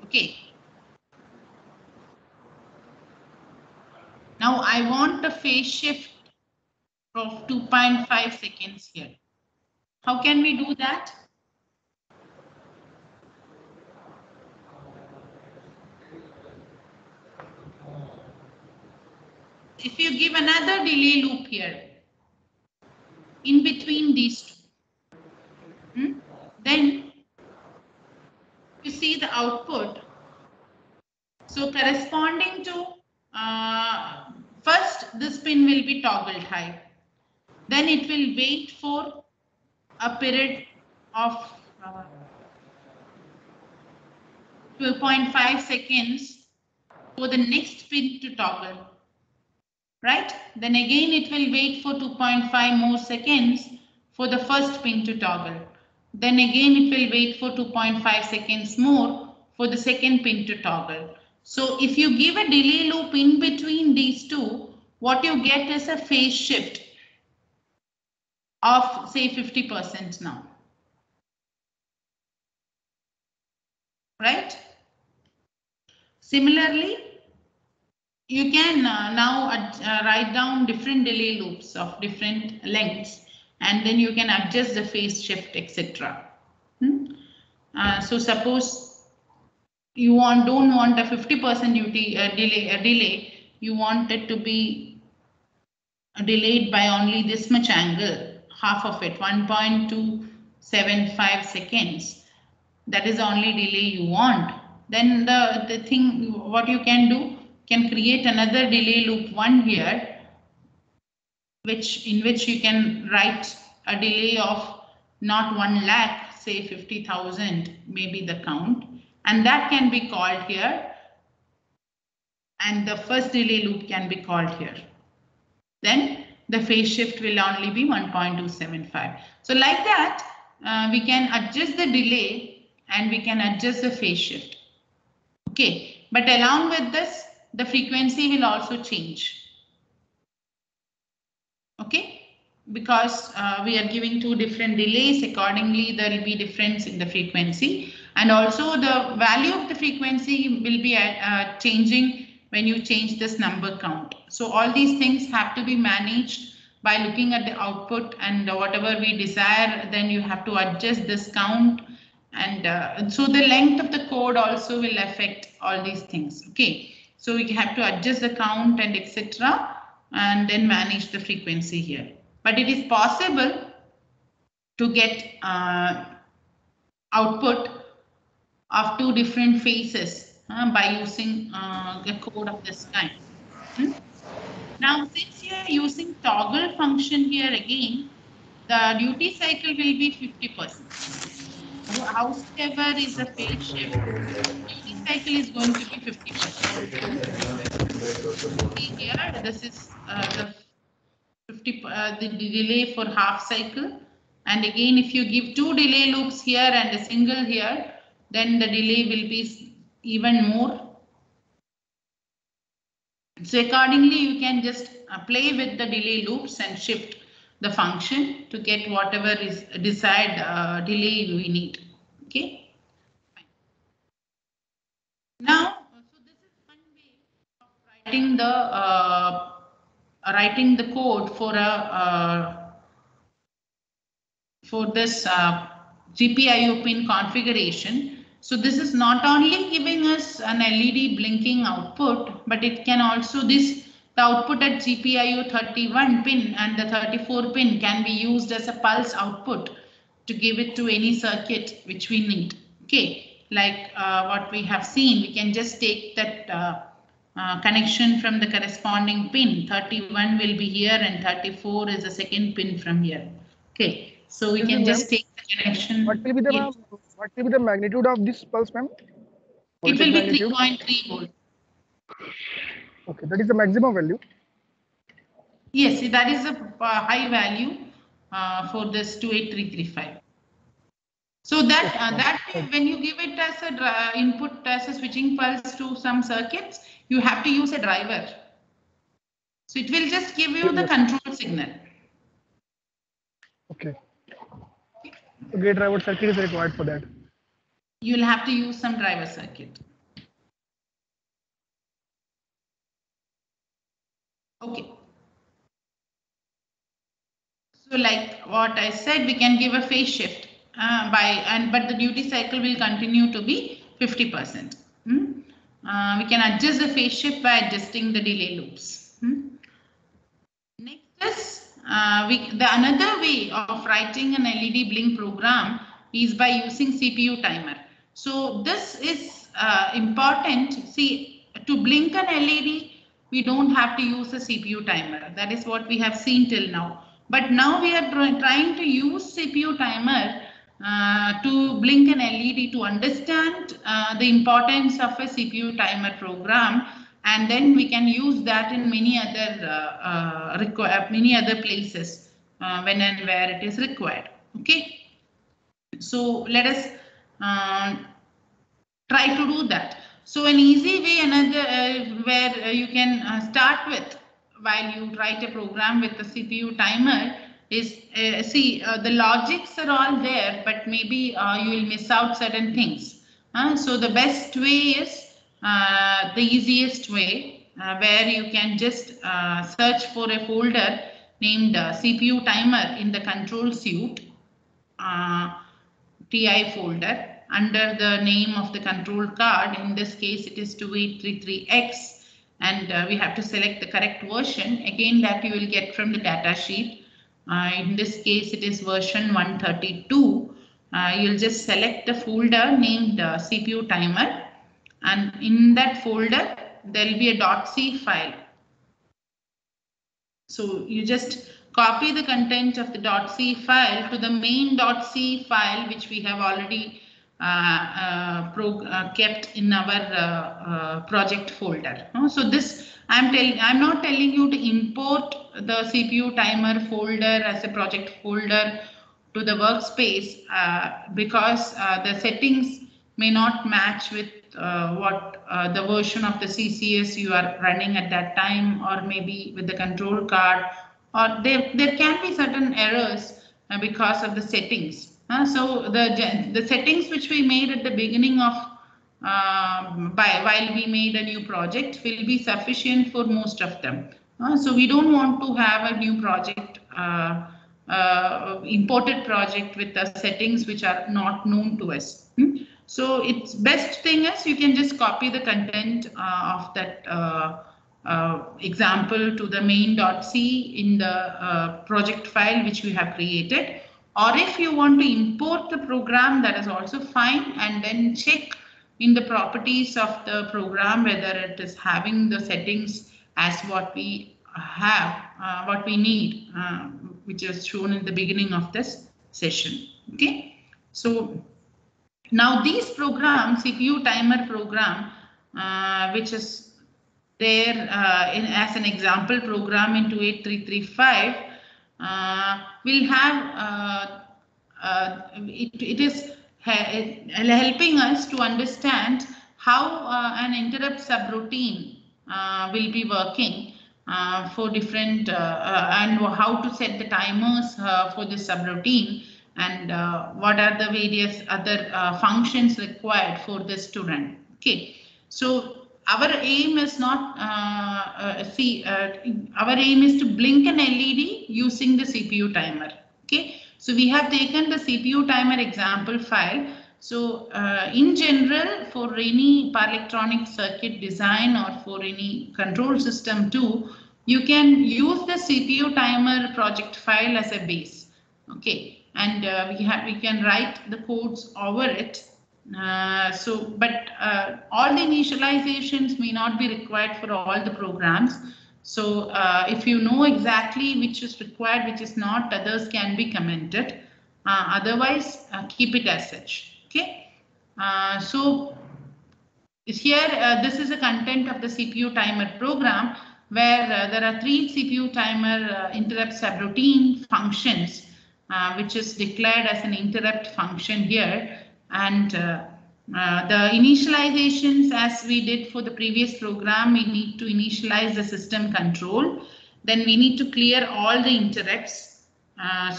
Speaker 2: Okay. Now I want a phase shift of 2.5 seconds here. How can we do that? If you give another delay loop here, in between these two, then you see the output. So corresponding to first this pin will be toggled high. Then it will wait for a period of 2.5 seconds for the next pin to toggle. Right? Then again it will wait for 2.5 more seconds for the first pin to toggle. Then again it will wait for 2.5 seconds more for the second pin to toggle. So if you give a delay loop in between these two, what you get is a phase shift of say 50% now. Right? Similarly, you can now write down different delay loops of different lengths, and then you can adjust the phase shift, etc. So suppose you don't want a 50% duty delay, you want it to be delayed by only this much angle, half of it, 1.275 seconds. That is the only delay you want. Then the thing, what you can do, can create another delay loop 1 here, in which you can write a delay of not 1 lakh, say 50,000, maybe the count, and that can be called here, and the first delay loop can be called here. Then the phase shift will only be 1.275. So like that, we can adjust the delay and we can adjust the phase shift. Okay, but along with this, the frequency will also change. Okay, because we are giving two different delays, accordingly there will be difference in the frequency, and also the value of the frequency will be changing when you change this number count. So all these things have to be managed by looking at the output, and whatever we desire, then you have to adjust this count, and so the length of the code also will affect all these things. Okay, so we have to adjust the count and etc. and then manage the frequency here. But it is possible to get output of two different phases by using a code of this kind. Now, since you are using toggle function here again, the duty cycle will be 50%. However is the phase shift, duty cycle is going to be 50%. See here, this is the delay for half cycle, and again if you give two delay loops here and a single here, then the delay will be even more. So accordingly you can just play with the delay loops and shift the function to get whatever is desired delay we need. Okay. Fine. Now, so this is one way of writing the code for a for this GPIO pin configuration. So this is not only giving us an LED blinking output, but it can also the output at GPIO 31 pin and the 34 pin can be used as a pulse output to give it to any circuit which we need. Okay, like what we have seen, we can just take that connection from the corresponding pin. 31 will be here and 34 is the second pin from here. Okay, so we can just take the connection.
Speaker 3: What will be the magnitude of this pulse, ma'am?
Speaker 2: It will be 3.3 volt.
Speaker 3: Okay, that is the maximum value.
Speaker 2: Yes, that is a high value for this 28335. So that when you give it as a input as a switching pulse to some circuits, you have to use a driver. So it will just give you the control signal.
Speaker 3: Okay. So gate driver circuit is required for that.
Speaker 2: You will have to use some driver circuit. Okay. So like what I said, we can give a phase shift but the duty cycle will continue to be 50%. We can adjust the phase shift by adjusting the delay loops. Next is another way of writing an LED blink program is by using CPU timer. So this is important. See, to blink an LED, we don't have to use a CPU timer. That is what we have seen till now. But now we are trying to use CPU timer to blink an LED to understand the importance of a CPU timer program, and then we can use that in many other places when and where it is required. Okay, so let us try to do that. So an easy way, where you can start with while you write a program with the CPU timer is, the logics are all there, but maybe you will miss out certain things. So the best way is the easiest way, where you can just search for a folder named CPU timer in the control suite, TI folder, under the name of the control card. In this case, it is 2833X. And we have to select the correct version. Again, that you will get from the data sheet. In this case, it is version 132. You'll just select the folder named CPU timer. And in that folder, there'll be a .c file. So you just copy the content of the .c file to the main .c file, which we have already kept in our project folder. So this I'm not telling you to import the CPU timer folder as a project folder to the workspace because the settings may not match with what the version of the CCS you are running at that time, or maybe with the control card, or there can be certain errors because of the settings. So the settings which we made at the beginning of while we made a new project will be sufficient for most of them. So we don't want to have a new project, imported project with the settings which are not known to us. So it's best thing is you can just copy the content of that example to the main.c in the project file which we have created. Or if you want to import the program, that is also fine, and then check in the properties of the program whether it is having the settings as what we have, what we need, which is shown in the beginning of this session. Okay, so now these programs, CPU timer program, which is there as an example program in 28335, will have it is helping us to understand how an interrupt subroutine will be working for different and how to set the timers for this subroutine, and what are the various other functions required for this to run. Okay, so our aim is not our aim is to blink an LED using the CPU timer. Okay, so we have taken the CPU timer example file. So in general, for any power electronic circuit design or for any control system too, you can use the CPU timer project file as a base. Okay, and we can write the codes over it. But all the initializations may not be required for all the programs. So if you know exactly which is required, which is not, others can be commented. Otherwise, keep it as such. Okay. So here, this is the content of the CPU timer program, where there are 3 CPU timer interrupt subroutine functions, which is declared as an interrupt function here. And the initializations, as we did for the previous program, we need to initialize the system control. Then we need to clear all the interrupts.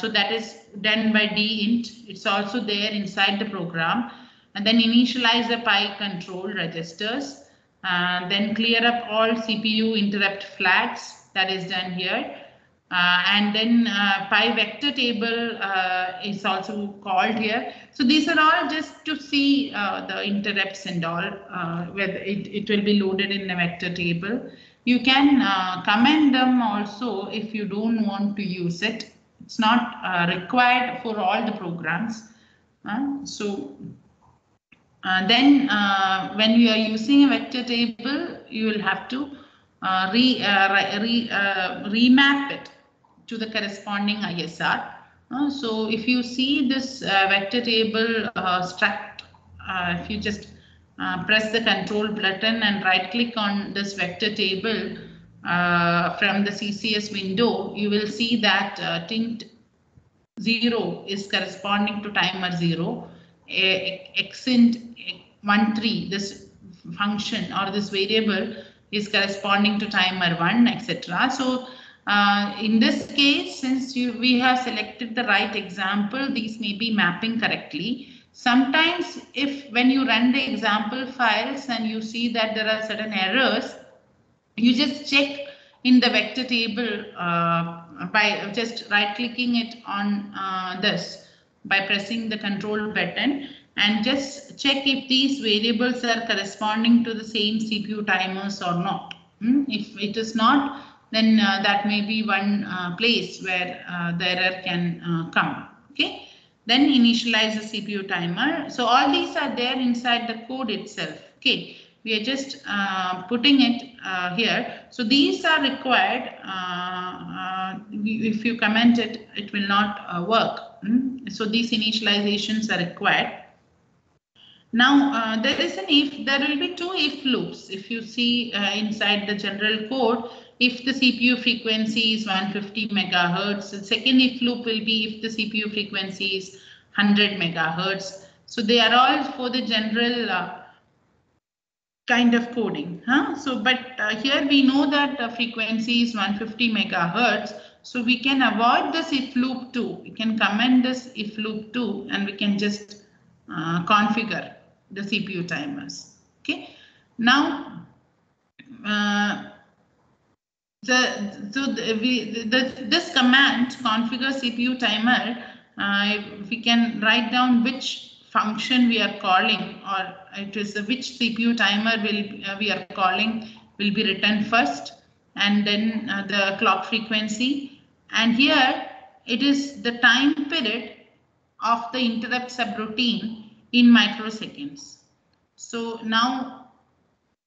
Speaker 2: So that is done by dint. It's also there inside the program. And then initialize the PI control registers. Then clear up all CPU interrupt flags. That is done here. And then PI vector table is also called here. So these are all just to see the interrupts and all, whether it will be loaded in the vector table. You can comment them also if you don't want to use it. It's not required for all the programs. Then when you are using a vector table, you will have to remap it to the corresponding ISR. So if you see this vector table struct, if you just press the control button and right click on this vector table from the CCS window, you will see that tint 0 is corresponding to timer 0. Exint 13, this function or this variable is corresponding to timer 1, etc. So in this case, since we have selected the right example, these may be mapping correctly. Sometimes if when you run the example files and you see that there are certain errors, you just check in the vector table by just right clicking it on this by pressing the control button, and just check if these variables are corresponding to the same CPU timers or not. If it is not, then that may be one place where the error can come. Okay. Then initialize the CPU timer. So all these are there inside the code itself. Okay. We are just putting it here. So these are required. If you comment it, it will not work. So these initializations are required. Now there is an if. There will be 2 if loops. If you see inside the general code, if the CPU frequency is 150 megahertz, the second if loop will be if the CPU frequency is 100 megahertz. So they are all for the general kind of coding. So, but here we know that the frequency is 150 megahertz. So we can avoid this if loop 2. We can comment this if loop 2 and we can just configure the CPU timers. Okay. Now, this command configure CPU timer, we can write down which function we are calling, or it is which CPU timer we are calling will be written first, and then the clock frequency, and here it is the time period of the interrupt subroutine in microseconds. So now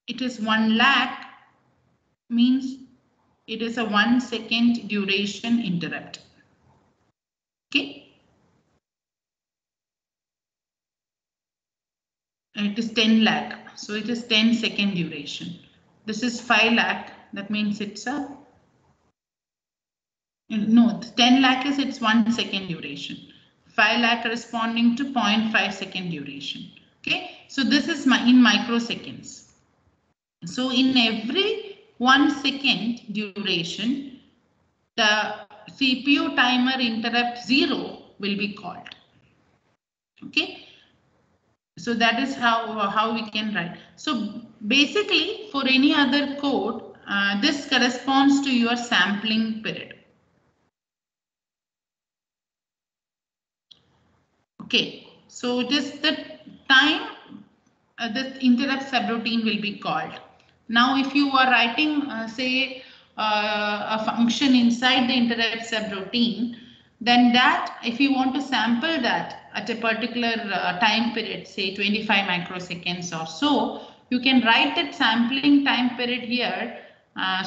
Speaker 2: it is 1 lakh, means it is a 1 second duration interrupt. Okay. It is 10 lakh. So it is 10 second duration. This is 5 lakh. That means it's a, no, 10 lakh is its 1 second duration. 5 lakh corresponding to 0.5 second duration. Okay. So this is in microseconds. So in every 1 second duration, the CPU timer interrupt 0 will be called. Okay. So that is how we can write. So basically, for any other code, this corresponds to your sampling period. Okay, so it is the time this interrupt subroutine will be called. Now, if you are writing, say, a function inside the interrupt subroutine, then that, if you want to sample that at a particular time period, say 25 microseconds or so, you can write that sampling time period here.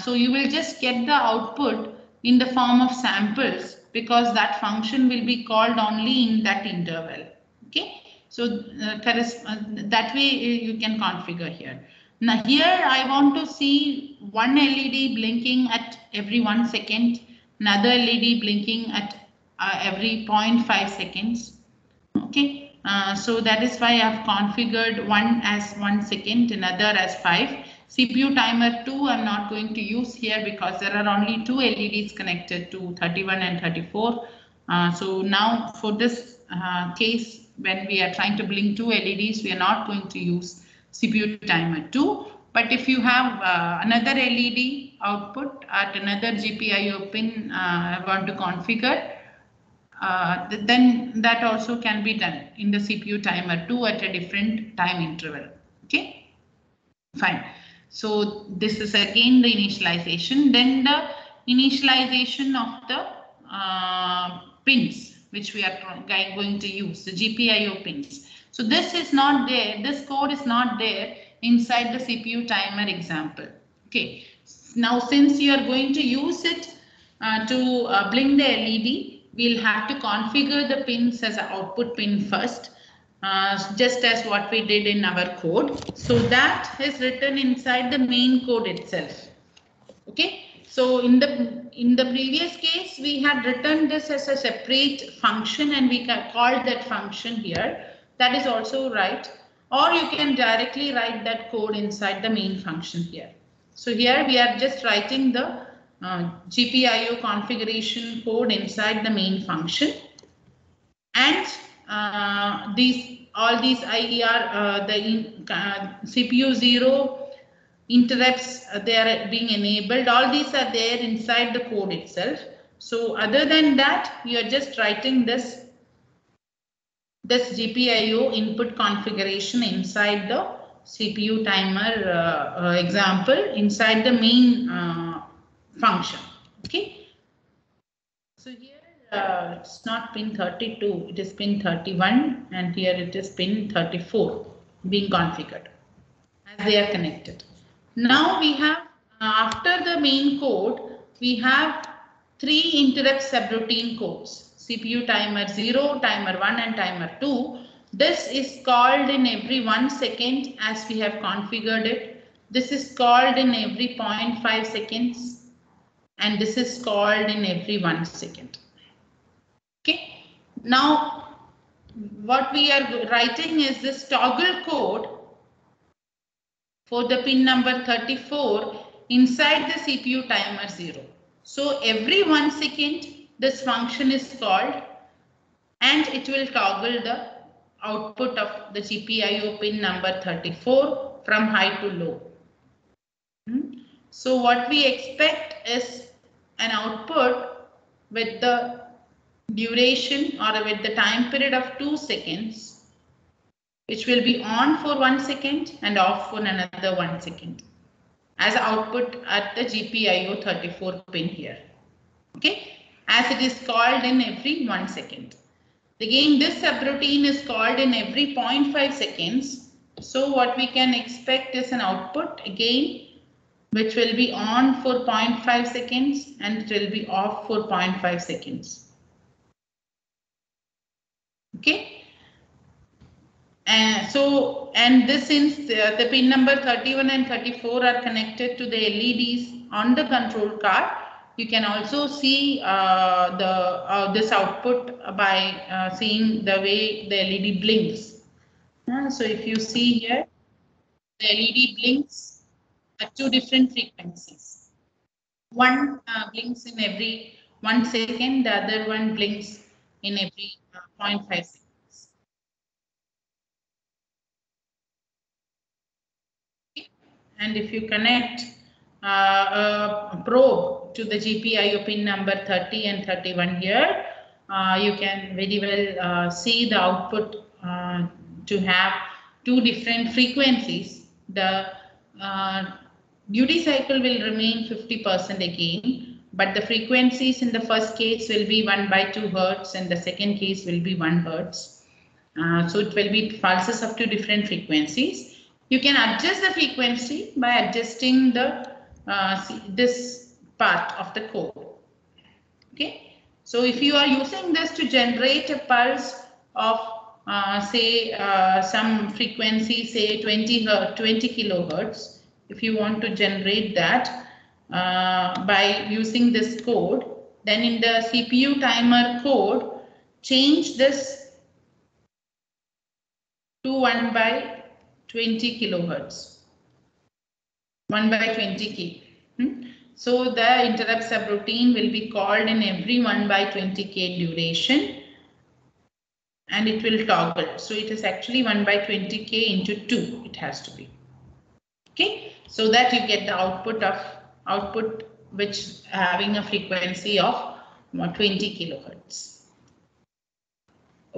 Speaker 2: So you will just get the output in the form of samples, because that function will be called only in that interval. Okay, so that way you can configure here. Now here I want to see one LED blinking at every 1 second, another LED blinking at every 0.5 seconds. Okay, so that is why I have configured one as 1 second, another as 5. CPU timer 2 I'm not going to use here because there are only 2 LEDs connected to 31 and 34. So now for this case, when we are trying to blink 2 LEDs, we are not going to use CPU timer 2. But if you have another LED output at another GPIO pin I want to configure, then that also can be done in the CPU timer 2 at a different time interval. Okay, fine. So this is again the initialization. Then the initialization of the pins which we are going to use, the GPIO pins. So this is not there. This code is not there inside the CPU timer example. Okay. Now, since you are going to use it to blink the LED, we'll have to configure the pins as an output pin first, just as what we did in our code. So that is written inside the main code itself. Okay. So in the previous case, we had written this as a separate function and we called that function here. That is also right. Or you can directly write that code inside the main function here. So here we are just writing the GPIO configuration code inside the main function. And all these IER, the CPU 0 interrupts, they are being enabled. All these are there inside the code itself. So other than that, you are just writing this GPIO input configuration inside the CPU timer example inside the main function. Okay. So here it's not pin 32, it is pin 31, and here it is pin 34 being configured as they are connected. Now we have, after the main code, we have 3 interrupt subroutine codes: CPU timer 0, timer 1, and timer 2. This is called in every 1 second as we have configured it. This is called in every 0.5 seconds. And this is called in every 1 second. Okay. Now, what we are writing is this toggle code for the pin number 34 inside the CPU timer 0. So every 1 second, this function is called and it will toggle the output of the GPIO pin number 34 from high to low. So what we expect is an output with the duration or with the time period of 2 seconds, which will be on for 1 second and off for another 1 second as output at the GPIO 34 pin here. Okay, as it is called in every 1 second. Again, this subroutine is called in every 0.5 seconds. So what we can expect is an output again, which will be on for 0.5 seconds and it will be off for 0.5 seconds. Okay. And this, since the pin number 31 and 34 are connected to the LEDs on the control card, you can also see this output by seeing the way the LED blinks. So if you see here, the LED blinks at 2 different frequencies. One blinks in every 1 second, the other one blinks in every 0.5 seconds. And if you connect a probe to the GPIO pin number 30 and 31 here, you can very well see the output to have two different frequencies, the duty cycle will remain 50% again, but the frequencies in the first case will be 1/2 Hertz and the second case will be 1 Hertz. So it will be pulses up to different frequencies. You can adjust the frequency by adjusting the this part of the code. Okay, so if you are using this to generate a pulse of say some frequency, say 20 kilohertz, if you want to generate that by using this code, then in the CPU timer code, change this to 1/20 kilohertz, 1/20 K. So the interrupt subroutine will be called in every 1/20 K duration, and it will toggle. So it is actually 1/20 K into 2. It has to be. Okay, so that you get the output which having a frequency of 20 kilohertz.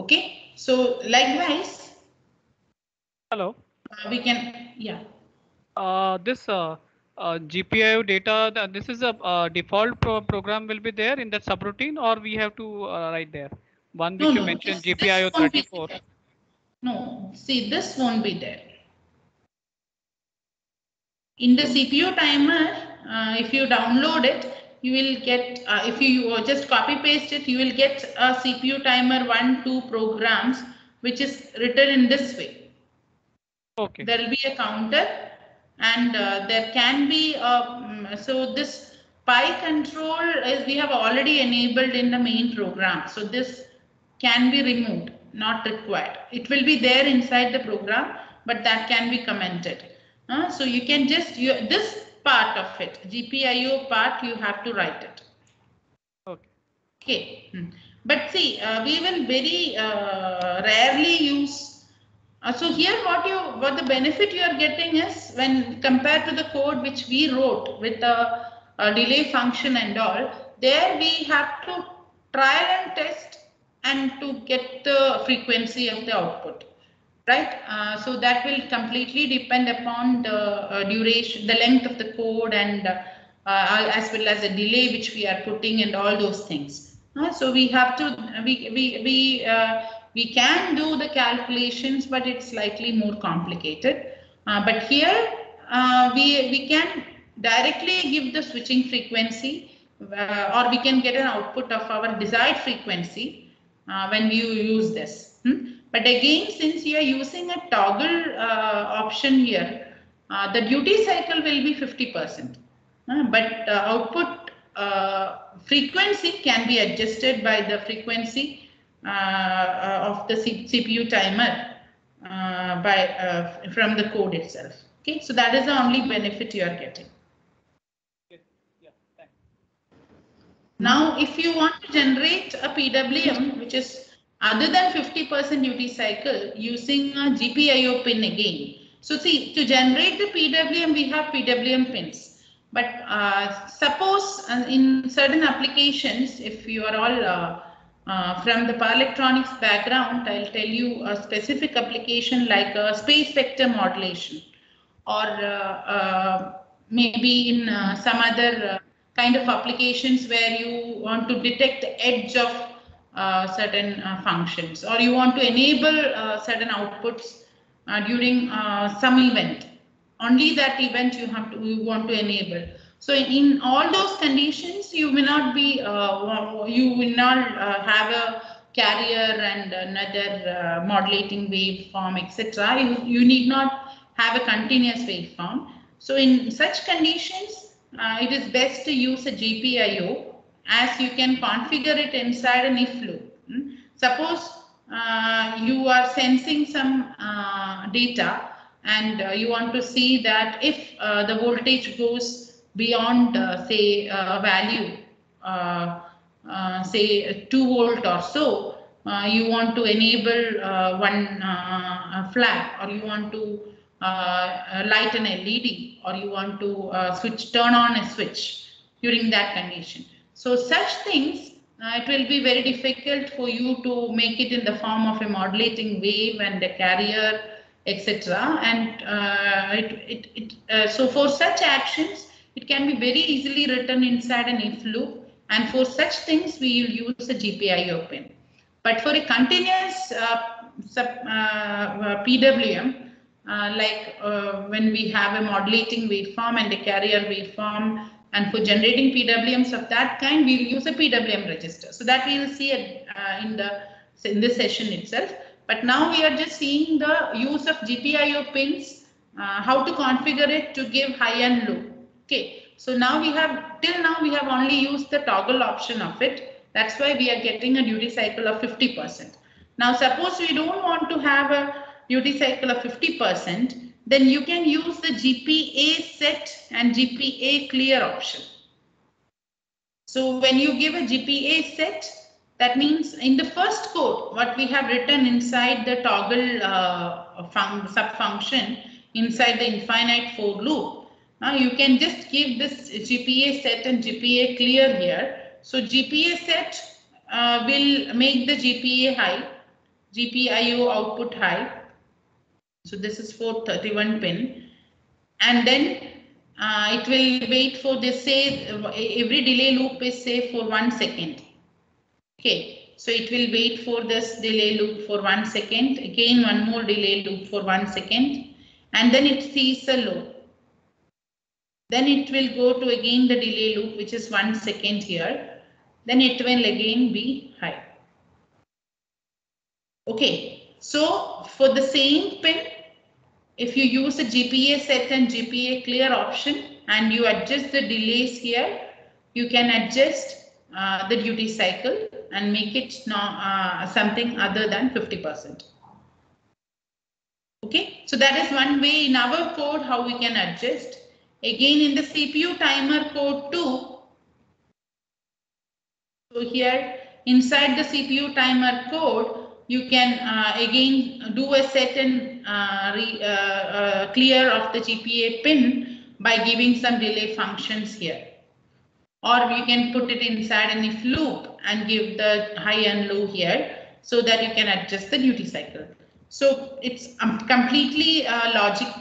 Speaker 2: Okay, so likewise.
Speaker 4: Hello.
Speaker 2: We can, yeah.
Speaker 4: This GPIO data, this is a default program will be there in that subroutine, or we have to write there? One which you mentioned, GPIO 34.
Speaker 2: No, see, this won't be there. In the CPU timer, if you download it, you will get, if you just copy paste it, you will get a CPU timer 1-2 programs, which is written in this way. Okay. There will be a counter, and there can be so this pi control is we have already enabled in the main program. So this can be removed, not required. It will be there inside the program, but that can be commented. So you can just this part of it, GPIO part, you have to write it. Okay. Okay. But see, we will very rarely use. So here what the benefit you are getting is, when compared to the code which we wrote with the delay function and all, there we have to trial and test and to get the frequency of the output, right? So that will completely depend upon the duration, the length of the code, and as well as the delay which we are putting and all those things. So we have to, we can do the calculations, but it's slightly more complicated. But here we can directly give the switching frequency, or we can get an output of our desired frequency when we use this. But again, since you are using a toggle option here, the duty cycle will be 50%. But output frequency can be adjusted by the frequency of the CPU timer from the code itself. Okay, so that is the only benefit you are getting. Yeah, thanks. Now, if you want to generate a PWM, which is other than 50% duty cycle, using a GPIO pin again. So see, to generate the PWM, we have PWM pins. But suppose in certain applications, if you are all from the power electronics background, I'll tell you a specific application like space vector modulation, or maybe in some other kind of applications where you want to detect the edge of certain functions, or you want to enable certain outputs during some event. Only that event you want to enable. So in all those conditions, you will not be you will not have a carrier and another modulating waveform, etc. You need not have a continuous waveform. So in such conditions, it is best to use a GPIO, as you can configure it inside an if loop. Suppose you are sensing some data, and you want to see that if the voltage goes beyond say a value, say 2 volt or so, you want to enable one flag, or you want to light an LED, or you want to turn on a switch during that condition. So such things it will be very difficult for you to make it in the form of a modulating wave and a carrier, etc. And so for such actions, it can be very easily written inside an if loop. And for such things, we will use a GPIO pin. But for a continuous PWM, when we have a modulating waveform and a carrier waveform, and for generating PWMs of that kind, we will use a PWM register. So that we will see in this session itself. But now we are just seeing the use of GPIO pins, how to configure it to give high and low. Okay. So now till now we have only used the toggle option of it. That's why we are getting a duty cycle of 50%. Now suppose we don't want to have a duty cycle of 50%, then you can use the GPA set and GPA clear option. So when you give a GPA set, that means in the first code, what we have written inside the toggle sub-function inside the infinite for loop, you can just give this GPA set and GPA clear here. So GPA set will make the GPA high, GPIO output high. So this is for 31 pin. And then it will wait for this, say every delay loop is say for 1 second. Okay, so it will wait for this delay loop for 1 second, again one more delay loop for 1 second, and then it sees a low. Then it will go to again the delay loop, which is 1 second here. Then it will again be high. Okay, so for the same pin, if you use a GPA set and GPA clear option and you adjust the delays here, you can adjust the duty cycle and make it something other than 50%. Okay, so that is one way in our code how we can adjust. Again in the CPU timer code too. So here inside the CPU timer code, you can again do a set and clear of the GPA pin by giving some delay functions here. Or you can put it inside an if loop and give the high and low here so that you can adjust the duty cycle. So it's completely logic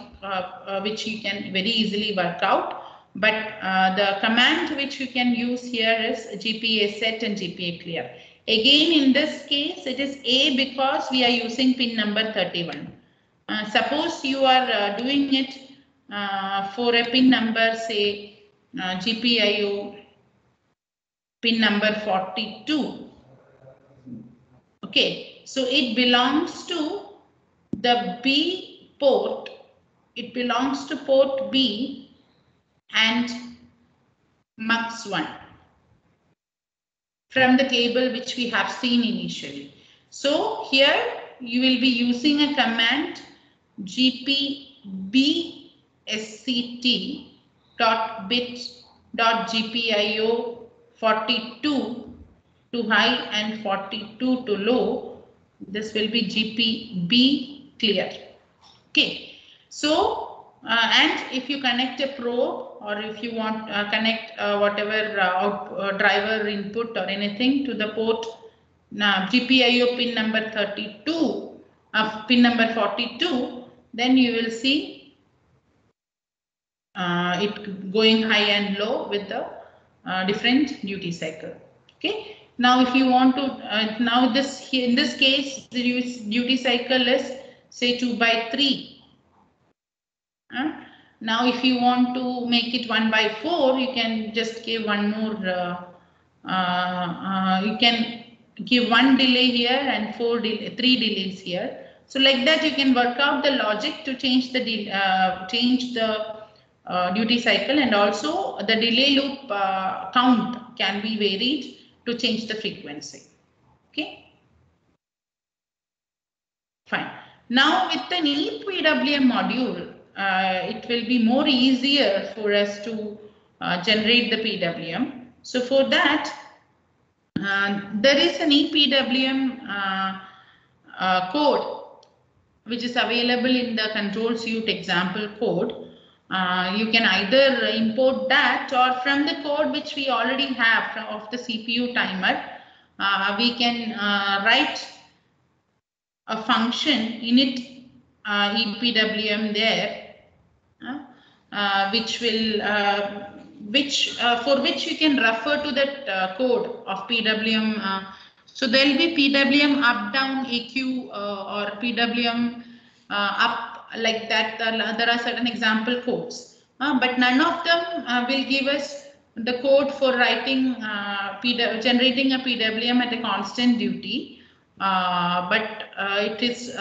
Speaker 2: which you can very easily work out. But the command which you can use here is GPA set and GPA clear. Again, in this case, it is A because we are using pin number 31. Suppose you are doing it for a pin number, say GPIO pin number 42. Okay, so it belongs to the B port. It belongs to port B and mux 1 from the table which we have seen initially. So here you will be using a command gpbsct.bit.gpio 42 to high and 42 to low. This will be GPB clear. Okay, so and if you connect a probe or if you want connect whatever driver input or anything to the port GPIO pin number 32 pin number 42, then you will see it going high and low with the different duty cycle. Okay, now if you want to now this in this case the duty cycle is say 2/3. Now if you want to make it 1/4, you can just give one more you can give one delay here and 3 delays here. So like that you can work out the logic to change the duty cycle, and also the delay loop count can be varied to change the frequency. Okay, fine. Now with the ePWM module, it will be more easier for us to generate the PWM. So for that, there is an ePWM code which is available in the control suite example code. You can either import that or from the code which we already have of the CPU timer. we can write a function init EPWM there, which will for which you can refer to that code of PWM. So there will be PWM up down AQ or PWM up like that. There are certain example codes, but none of them will give us the code for writing generating a PWM at a constant duty. But it is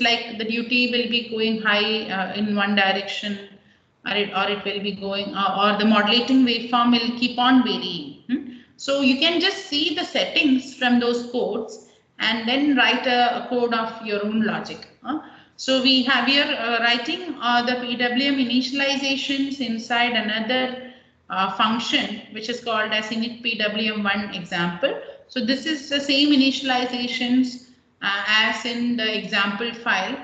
Speaker 2: like the duty will be going high in one direction, or it will be going, or the modulating waveform will keep on varying. So you can just see the settings from those codes and then write a code of your own logic. So we have here writing the PWM initializations inside another function which is called as init PWM1 example. So this is the same initializations as in the example file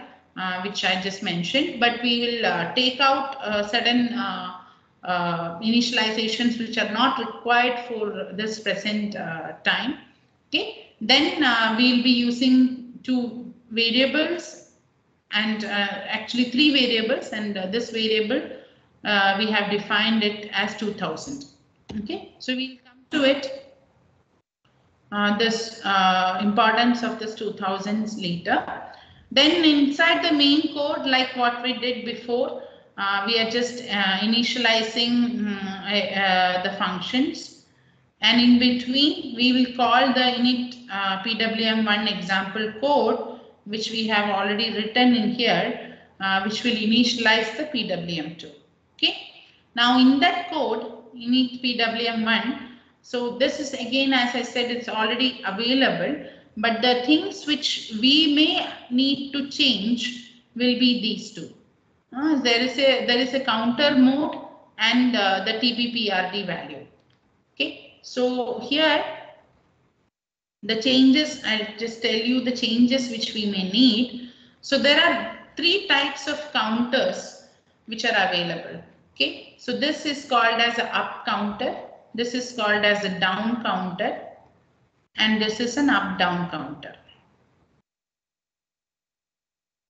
Speaker 2: which I just mentioned, but we will take out certain initializations which are not required for this present time. Okay, then we will be using two variables and actually three variables, and this variable we have defined it as 2000. Okay, so we'll come to it. This importance of this 2000s later. Then inside the main code, like what we did before, we are just initializing the functions, and in between we will call the init PWM1 example code, which we have already written in here, which will initialize the PWM2. Okay. Now in that code, init PWM1. So this is again, as I said, it's already available, but the things which we may need to change will be these two. There is a counter mode and the TBPRD value. Okay, so here the changes, I'll just tell you the changes which we may need. So there are three types of counters which are available. Okay, so this is called as an up counter. This is called as a down counter, and this is an up down counter.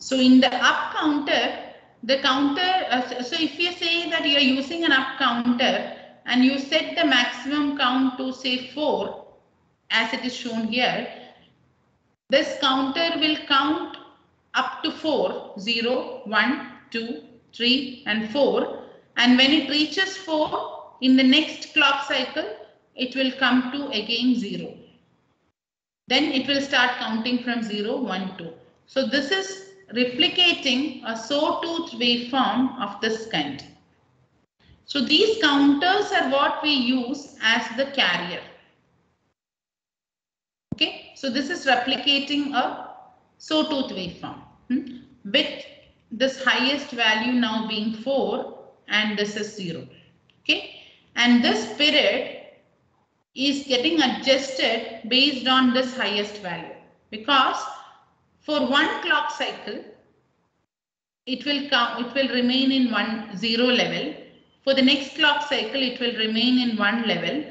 Speaker 2: So in the up counter, the counter, so if you say that you are using an up counter and you set the maximum count to say 4, as it is shown here, this counter will count up to 4, 0, 1, 2, 3 and 4, and when it reaches 4, in the next clock cycle, it will come to again 0. Then it will start counting from 0, 1, 2. So this is replicating a sawtooth waveform of this kind. So these counters are what we use as the carrier. Okay, so this is replicating a sawtooth waveform with this highest value now being 4 and this is 0. Okay. And this period is getting adjusted based on this highest value, because for one clock cycle it will remain in 0 level. For the next clock cycle it will remain in 1 level,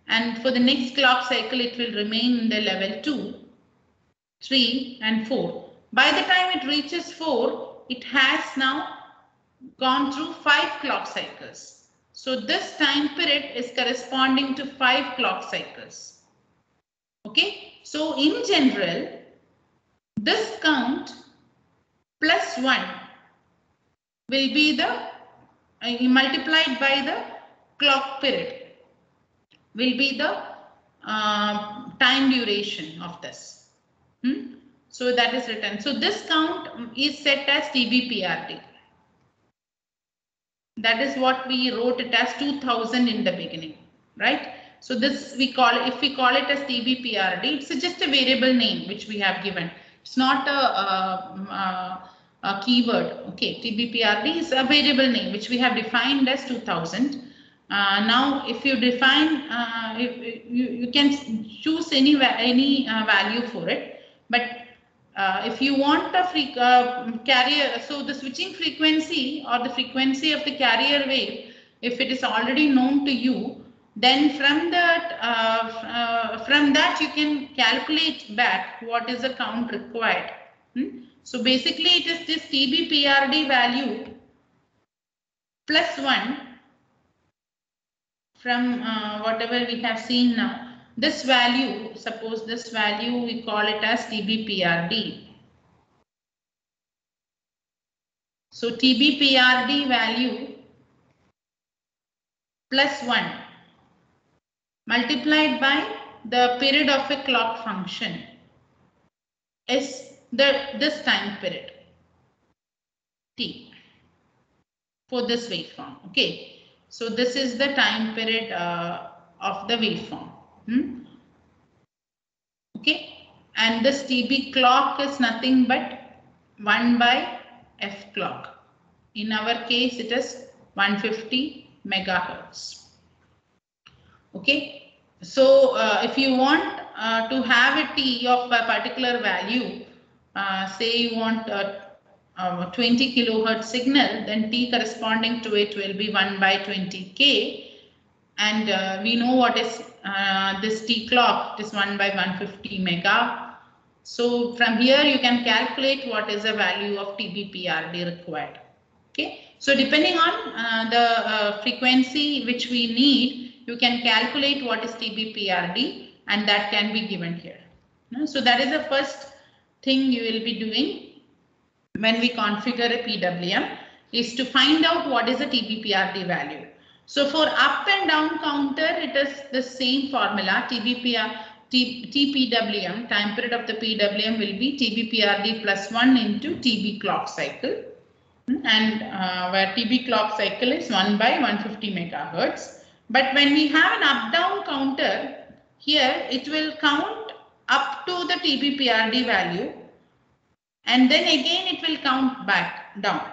Speaker 2: and for the next clock cycle it will remain in the level 2, 3 and 4. By the time it reaches 4, it has now gone through 5 clock cycles. So this time period is corresponding to 5 clock cycles. Okay, so in general, this count plus 1 will be the multiplied by the clock period, will be the time duration of this. So that is written. So this count is set as TBPRD. That is what we wrote it as 2000 in the beginning, right? So this we call, if we call it as TBPRD, it's just a variable name which we have given. It's not a keyword. Okay, TBPRD is a variable name which we have defined as 2000. Now, if you define, you can choose any value for it, but if you want a carrier, so the switching frequency or the frequency of the carrier wave, if it is already known to you, Then from that you can calculate back what is the count required. So basically it is this TBPRD value plus 1 from whatever we have seen now. This value, suppose this value we call it as TBPRD. So TBPRD value plus 1 multiplied by the period of a clock function is this time period T for this waveform. Okay, so this is the time period of the waveform. Okay, and this TB clock is nothing but 1 by F clock. In our case, it is 150 megahertz. Okay, so if you want to have a T of a particular value, say you want a 20 kilohertz signal, then T corresponding to it will be 1 by 20K. And we know what is this T clock, it is 1 by 150 mega. So from here you can calculate what is the value of TBPRD required. Okay, so depending on the frequency which we need, you can calculate what is TBPRD, and that can be given here. So that is the first thing you will be doing when we configure a PWM, is to find out what is the TBPRD value. So for up and down counter, it is the same formula. TPWM, time period of the PWM, will be TBPRD plus 1 into TB clock cycle. And where TB clock cycle is 1 by 150 megahertz. But when we have an up-down counter, here it will count up to the TBPRD value, and then again it will count back down.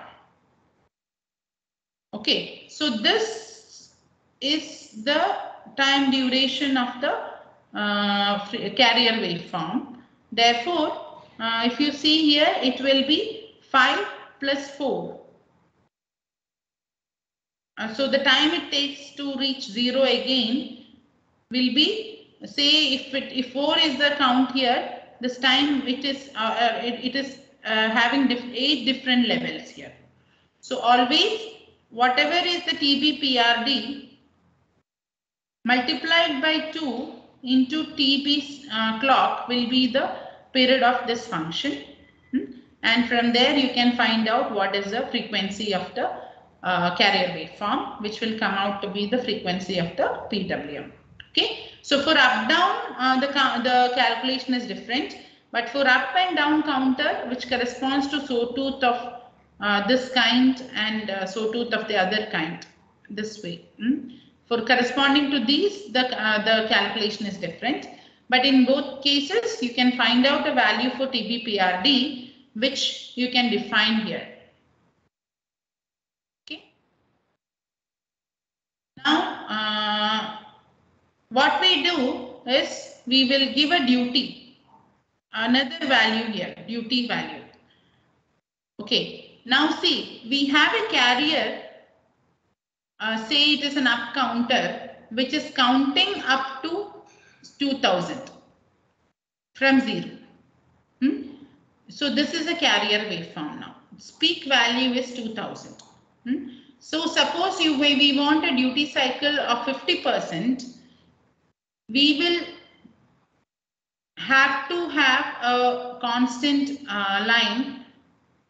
Speaker 2: Okay, so this is the time duration of the carrier waveform. Therefore, if you see here, it will be 5 plus 4. So the time it takes to reach 0 again will be, say if 4 is the count here, this time it is having 8 different levels here. So always whatever is the TBPRD multiplied by 2 into TB clock will be the period of this function. And from there you can find out what is the frequency of the carrier waveform, which will come out to be the frequency of the PWM. Okay, so for up down the calculation is different, but for up and down counter, which corresponds to sawtooth of this kind and sawtooth of the other kind, this way. For corresponding to these, the calculation is different, but in both cases you can find out a value for TBPRD, which you can define here. Now, what we do is we will give a duty, another value here, duty value. Okay, now see, we have a carrier, say it is an up counter, which is counting up to 2000 from 0. So this is a carrier waveform now. Its peak value is 2000. So suppose we want a duty cycle of 50%, we will have to have a constant line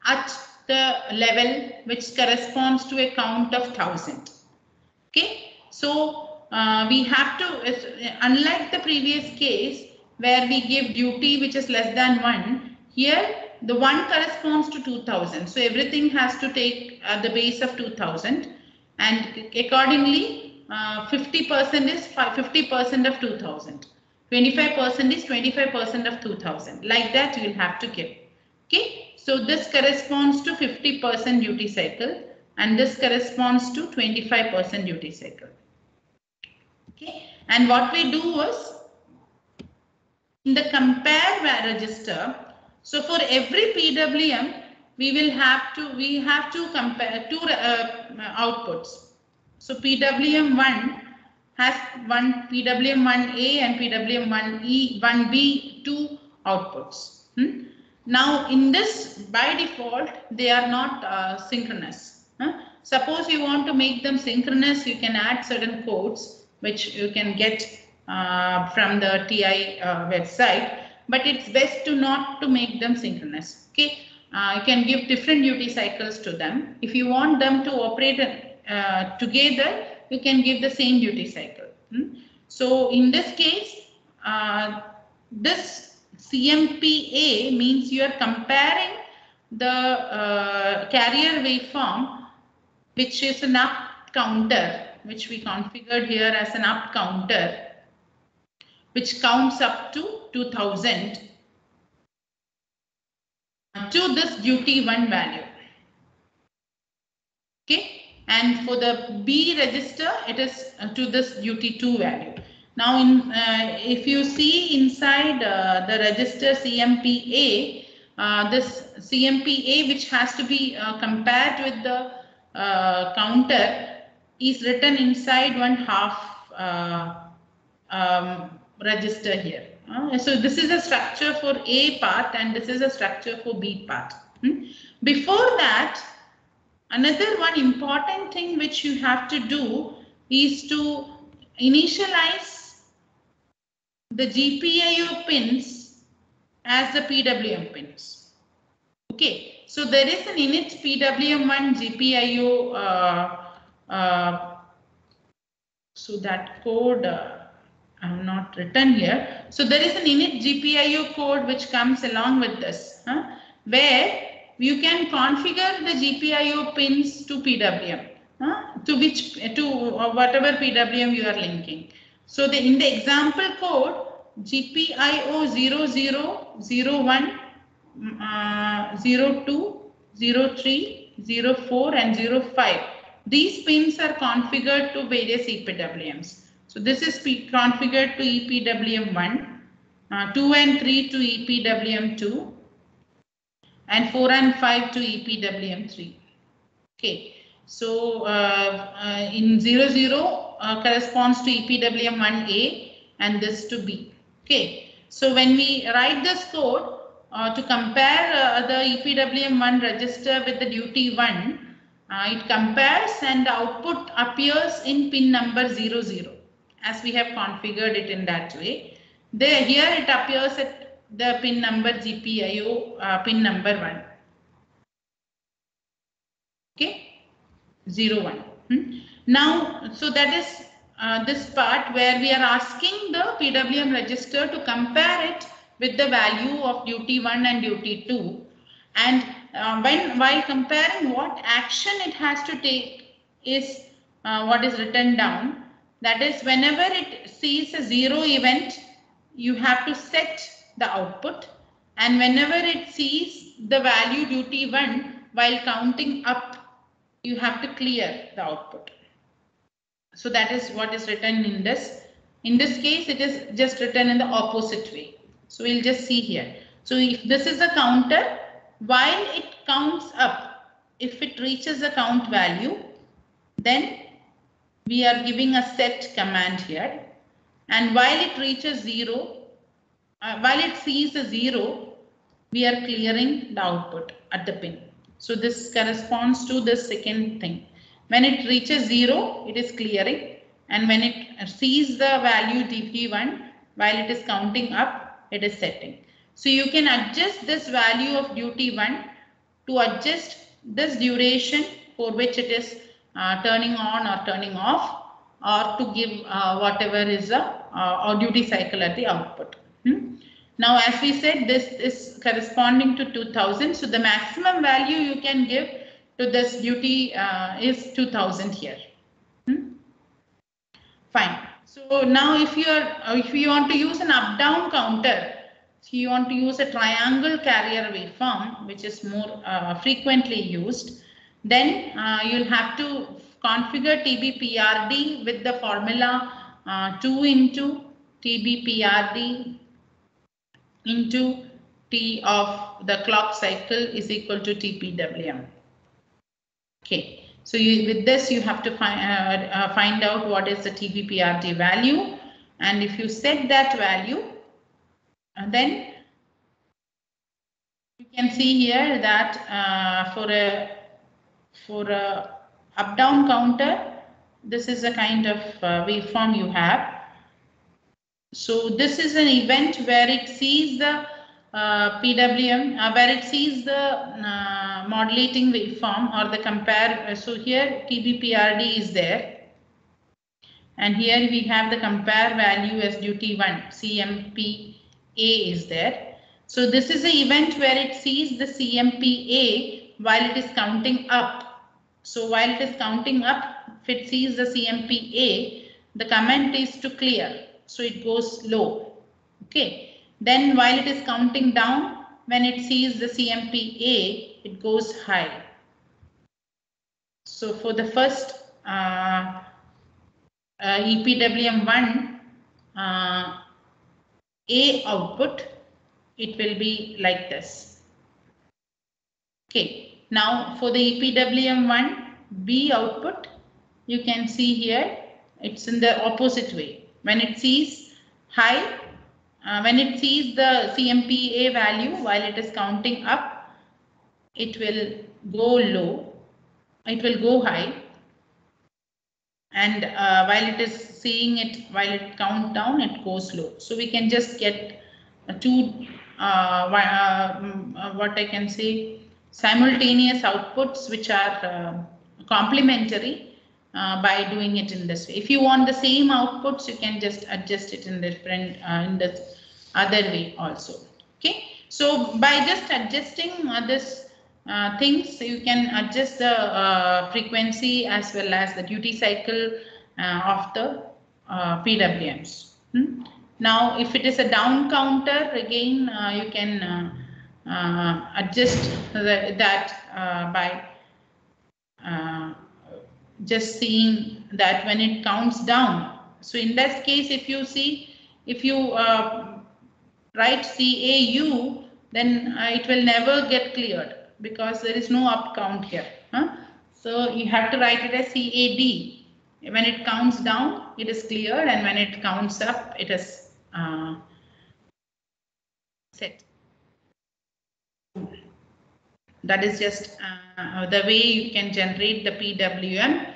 Speaker 2: at the level which corresponds to a count of 1000. Okay, so we have to, unlike the previous case where we give duty which is less than 1, here the 1 corresponds to 2000. So everything has to take the base of 2000, and accordingly 50% is 50% of 2000. 25% is 25% of 2000. Like that you will have to give. Okay, so this corresponds to 50% duty cycle, and this corresponds to 25% duty cycle. Okay, and what we do is in the compare register. So for every PWM, we have to compare two outputs. So PWM1 has one PWM1A and PWM1B, two outputs. Now in this, by default, they are not synchronous. Suppose you want to make them synchronous, you can add certain codes which you can get from the TI website, but it's best to not to make them synchronous. Okay, you can give different duty cycles to them. If you want them to operate together, you can give the same duty cycle. So in this case, this CMPA means you are comparing the carrier waveform, which is an up counter, which we configured here as an up counter, which counts up to 2000 to this duty 1 value. Okay, and for the B register, it is to this duty 2 value. Now, if you see inside the register CMPA, this CMPA, which has to be compared with the counter, is written inside one half register here. So this is a structure for A part and this is a structure for B part. Before that, another one important thing which you have to do is to initialize the GPIO pins as the PWM pins. Okay, so there is an init PWM1 GPIO. So that code I have not written here. So there is an init GPIO code which comes along with this, where you can configure the GPIO pins to PWM, to whatever PWM you are linking. So in the example code, GPIO 00, 01, 02, 03, 04 and 05. These pins are configured to various EPWMs. So this is configured to EPWM1, 2 and 3 to EPWM2, and 4 and 5 to EPWM3. Okay, so in 00 corresponds to EPWM1A and this to B. Okay, so when we write this code to compare the EPWM1 register with the duty 1, it compares and the output appears in pin number 00 as we have configured it in that way. Here it appears at the pin number GPIO pin number 1. Okay, 01. Now, so that is this part where we are asking the PWM register to compare it with the value of duty 1 and duty 2. And while comparing, what action it has to take is what is written down. That is, whenever it sees a 0 event, you have to set the output. And whenever it sees the value duty 1, while counting up, you have to clear the output. So that is what is written in this. In this case, it is just written in the opposite way. So we'll just see here. So if this is a counter, while it counts up, if it reaches a count value, then we are giving a set command here. And while it reaches 0, while it sees a 0, we are clearing the output at the pin. So this corresponds to the second thing. When it reaches 0, it is clearing. And when it sees the value DP1, while it is counting up, it is setting. So you can adjust this value of duty 1 to adjust this duration for which it is turning on or turning off, or to give whatever is a duty cycle at the output. Now, as we said, this is corresponding to 2000. So the maximum value you can give to this duty is 2000 here. Fine. So now if you want to use an up-down counter, if you want to use a triangle carrier waveform, which is more frequently used, then you'll have to configure TBPRD with the formula 2 into TBPRD into T of the clock cycle is equal to TPWM. Okay, So with this, you have to find out what is the TBPRD value. And if you set that value, then you can see here that for a up-down counter, this is a kind of waveform you have. So this is an event where it sees the PWM, where it sees the modulating waveform or the compare. So here TBPRD is there. And here we have the compare value as duty 1, CMPA is there. So this is an event where it sees the CMPA while it is counting up. So while it is counting up, if it sees the CMPA, the comment is to clear. So it goes low. Okay. Then while it is counting down, when it sees the CMPA, it goes high. So for the first EPWM1 A output, it will be like this. Okay. Now for the EPWM1 B output, you can see here it's in the opposite way. When it sees high, when it sees the CMPA value while it is counting up, it will go low, it will go high. And while it is seeing it, while it count down, it goes low. So we can just get two, what I can say, simultaneous outputs which are complementary by doing it in this way. If you want the same outputs, you can just adjust it in different in the other way also. Okay. So by just adjusting this things, you can adjust the frequency as well as the duty cycle of the PWMs. Now, if it is a down counter, again you can adjust that by just seeing that when it counts down. So in that case, if you see, if you write CAU, then it will never get cleared because there is no up count here. So you have to write it as CAD. When it counts down, it is cleared, and when it counts up, it is set. That is just the way you can generate the PWM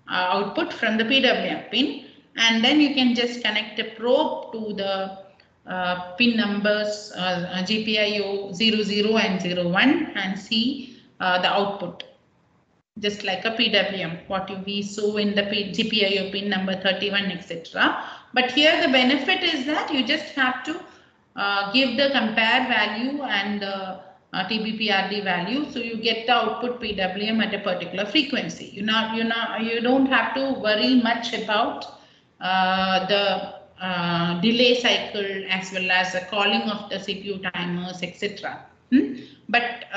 Speaker 2: output from the PWM pin, and then you can just connect a probe to the pin numbers GPIO 00 and 01 and see the output, just like a PWM, what we saw in the GPIO pin number 31, etc. But here the benefit is that you just have to give the compare value and TBPRD value, so you get the output PWM at a particular frequency. You don't have to worry much about the delay cycle as well as the calling of the CPU timers, etc. But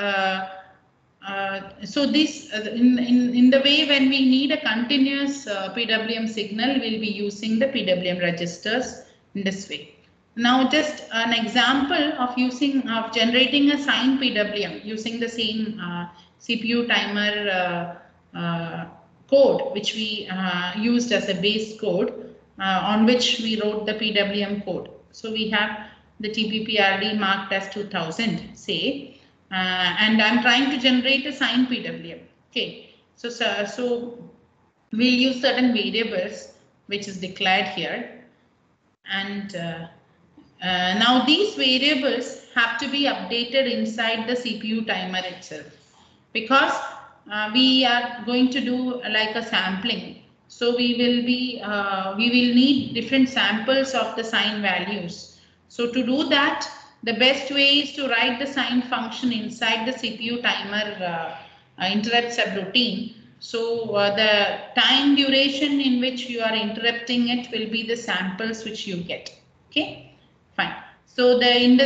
Speaker 2: so this in the way when we need a continuous PWM signal, we'll be using the PWM registers in this way. Now just an example of generating a sine PWM using the same CPU timer code which we used as a base code on which we wrote the PWM code. So we have the TBPRD marked as 2000, say, and I'm trying to generate a sine PWM. Okay, so we'll use certain variables which is declared here, and now these variables have to be updated inside the CPU timer itself, because we are going to do like a sampling. So we will need different samples of the sine values. So to do that, the best way is to write the sine function inside the CPU timer interrupt subroutine. So the time duration in which you are interrupting it will be the samples which you get. Okay. Fine. So in the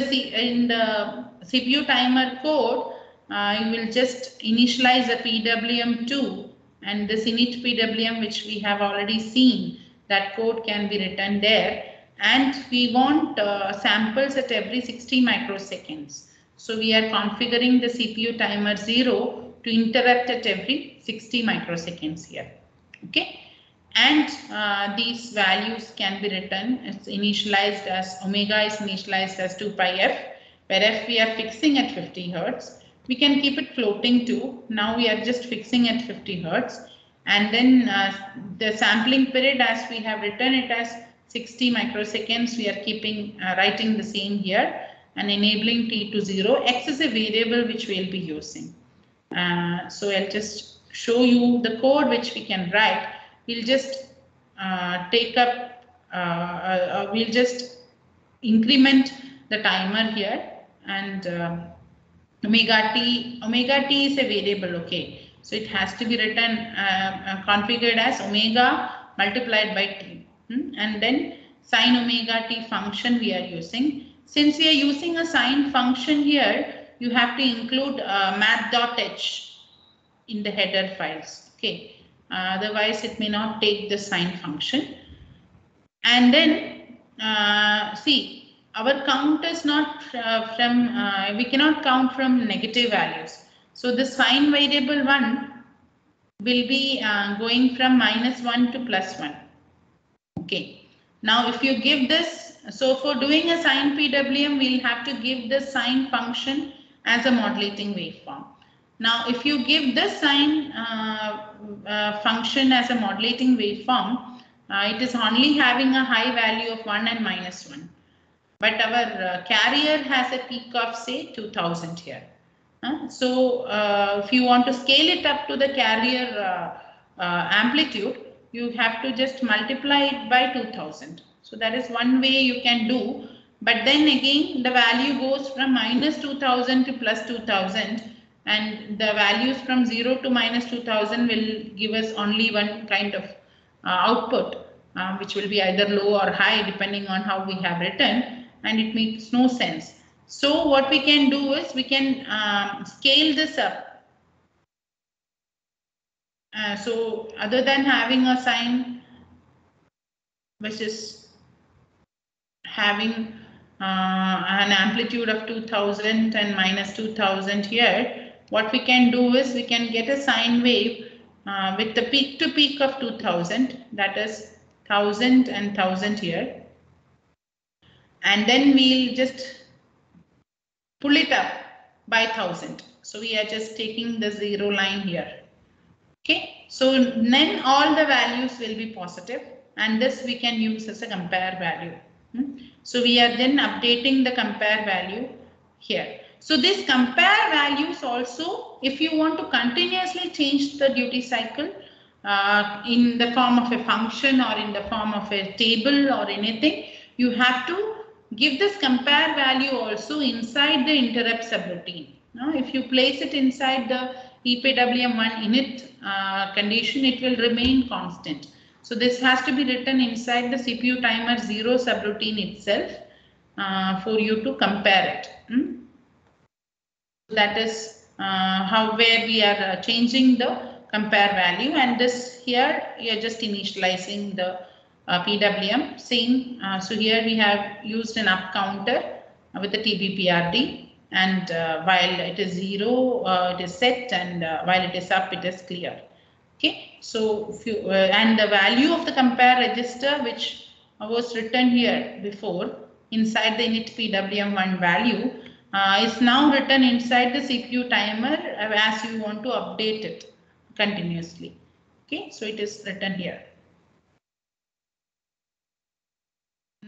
Speaker 2: CPU timer code, you will just initialize a PWM2, and this init PWM which we have already seen, that code can be written there, and we want samples at every 60 microseconds. So we are configuring the CPU timer 0 to to interrupt at every 60 microseconds here. Okay, and these values can be written. It's initialized as omega is initialized as 2 pi f, where f we are fixing at 50 hertz. We can keep it floating too. Now we are just fixing at 50 hertz, and then the sampling period, as we have written it as 60 microseconds, we are keeping writing the same here and enabling t to 0. X is a variable which we will be using. So I'll just show you the code which we can write. We'll just we'll just increment the timer here, and omega t is a variable. Okay, so it has to be written configured as omega multiplied by t, and then sine omega t function we are using. Since we are using a sine function here, you have to include math.h in the header files. Okay, otherwise it may not take the sine function. And then see, our count is not we cannot count from negative values. So the sine variable 1 will be going from -1 to +1. Okay, now if you give this, so for doing a sine PWM, we'll have to give the sine function as a modulating waveform. Now, if you give this sine function as a modulating waveform, it is only having a high value of 1 and -1. But our carrier has a peak of say 2000 here. So if you want to scale it up to the carrier amplitude, you have to just multiply it by 2000. So that is one way you can do. But then again, the value goes from -2000 to +2000, and the values from 0 to -2000 will give us only one kind of output, which will be either low or high depending on how we have written, and it makes no sense. So what we can do is we can scale this up. So other than having a sine which is having an amplitude of 2000 and -2000 here, what we can do is we can get a sine wave with the peak to peak of 2000, that is 1000 and 1000 here, and then we'll just pull it up by 1000. So we are just taking the 0 line here. Okay, so then all the values will be positive, and this we can use as a compare value. So we are then updating the compare value here. So this compare values also, if you want to continuously change the duty cycle in the form of a function or in the form of a table or anything, you have to give this compare value also inside the interrupt subroutine. Now, if you place it inside the EPWM1 init condition, it will remain constant. So this has to be written inside the CPU timer 0 subroutine itself for you to compare it. That is where we are changing the compare value, and this here we are just initializing the PWM. Same. So here we have used an up counter with the TBPRD. And while it is 0, it is set, and while it is up, it is clear. Okay, so if you, and the value of the compare register, which was written here before inside the init PWM1 value, is now written inside the CPU timer as you want to update it continuously. Okay, so it is written here.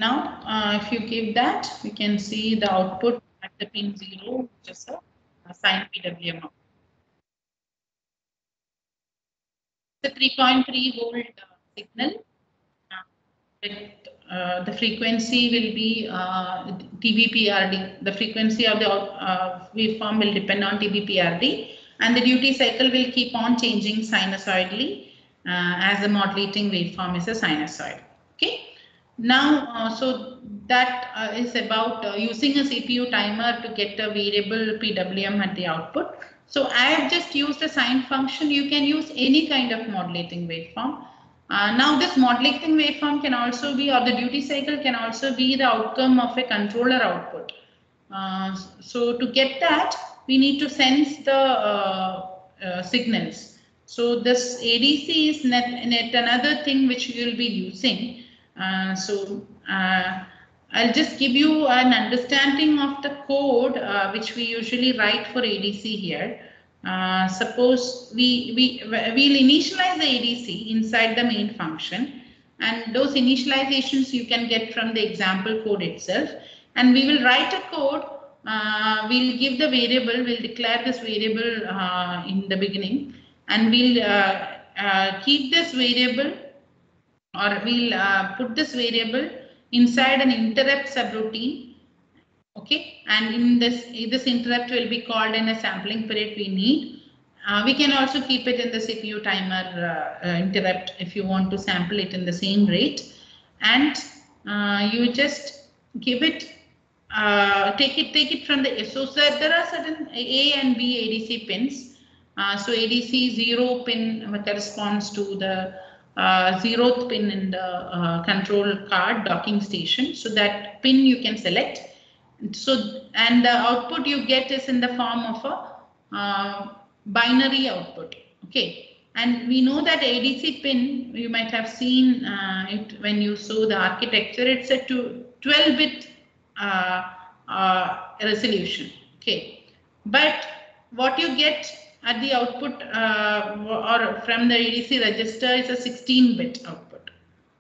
Speaker 2: Now, if you give that, we can see the output at the pin 0, which is a sine PWM out. The 3.3 volt signal with the frequency will be TBPRD. The frequency of the waveform will depend on TBPRD, and the duty cycle will keep on changing sinusoidally as the modulating waveform is a sinusoid. Okay. Now, so that is about using a CPU timer to get a variable PWM at the output. So I have just used a sine function. You can use any kind of modulating waveform. Now this modulating waveform can also be, or the duty cycle can also be the outcome of a controller output. So to get that, we need to sense the signals. So this ADC is net another thing which we will be using. I'll just give you an understanding of the code which we usually write for ADC here. Suppose we'll initialize the ADC inside the main function, and those initializations you can get from the example code itself. And we will write a code. We'll give the variable. We'll declare this variable in the beginning, and we'll keep this variable, or we'll put this variable inside an interrupt subroutine. Okay, and in this interrupt will be called in a sampling period we need. We can also keep it in the CPU timer interrupt if you want to sample it in the same rate, and you just give it, take it from the so there are certain A and B ADC pins. So ADC 0 pin corresponds to the 0th pin in the control card docking station. So that pin you can select. So, and the output you get is in the form of a binary output. Okay, and we know that ADC pin, you might have seen it when you saw the architecture. It's a 12-bit resolution. Okay, but what you get at the output or from the ADC register is a 16-bit output.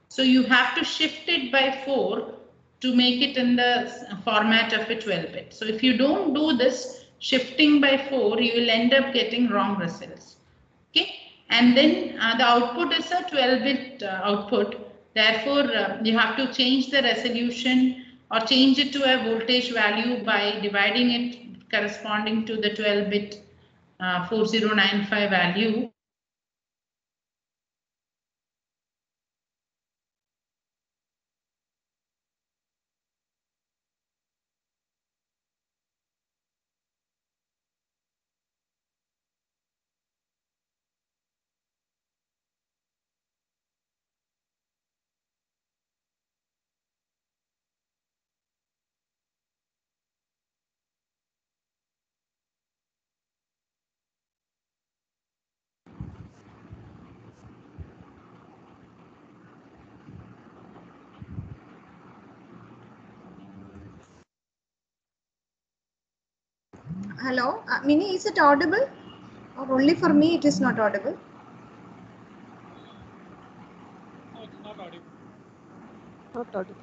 Speaker 2: So you have to shift it by 4 to make it in the format of a 12-bit. So if you don't do this shifting by 4, you will end up getting wrong results. Okay, and then the output is a 12-bit output. Therefore, you have to change the resolution or change it to a voltage value by dividing it corresponding to the 12-bit 4095 value.
Speaker 5: Hello, Mini, is it audible? Or only for me it is not audible?
Speaker 4: No, it's not audible.
Speaker 6: Not audible.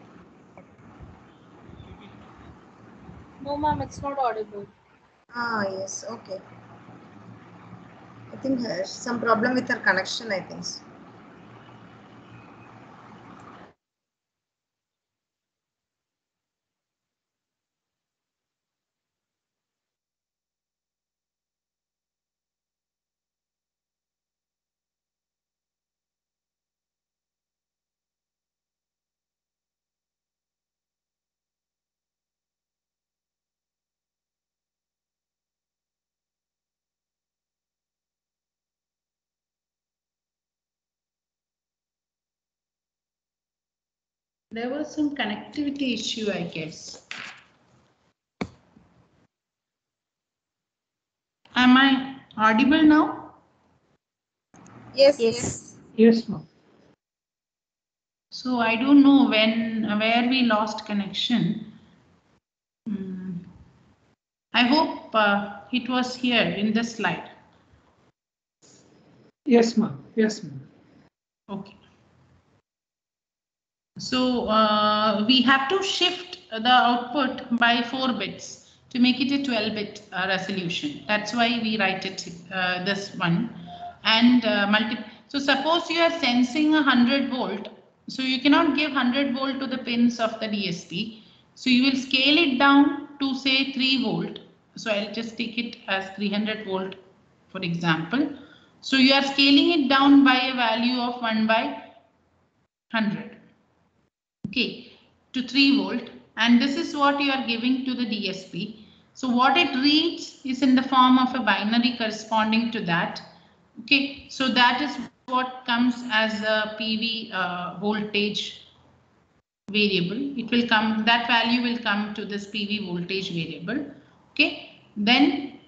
Speaker 7: No, ma'am, it's not audible.
Speaker 5: Ah, yes, okay. I think there's some problem with her connection, I think.
Speaker 2: There was some connectivity issue, I guess. Am I audible now?
Speaker 5: Yes,
Speaker 6: Yes.
Speaker 5: yes.
Speaker 3: Yes, ma'am.
Speaker 2: So I don't know where we lost connection. I hope it was here in the slide.
Speaker 3: Yes, ma'am. Yes, ma'am.
Speaker 2: Okay. So we have to shift the output by 4 bits to make it a 12-bit resolution. That's why we write it this one. And so suppose you are sensing 100 volt. So you cannot give 100 volt to the pins of the DSP. So you will scale it down to say 3 volt. So I'll just take it as 300 volt, for example. So you are scaling it down by a value of 1 by 100. Okay, to 3 volt, and this is what you are giving to the DSP. So what it reads is in the form of a binary corresponding to that. Okay, so that is what comes as a PV voltage variable. It will come, that value will come to this PV voltage variable. Okay, then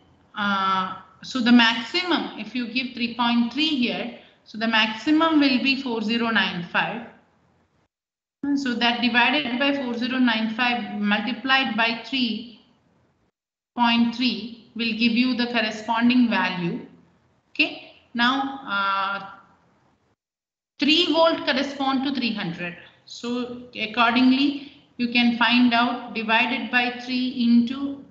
Speaker 2: so the maximum, if you give 3.3 here, so the maximum will be 4095. So that divided by 4095 multiplied by 3.3 will give you the corresponding value. Okay. Now 3 volt correspond to 300. So accordingly, you can find out divided by 3 into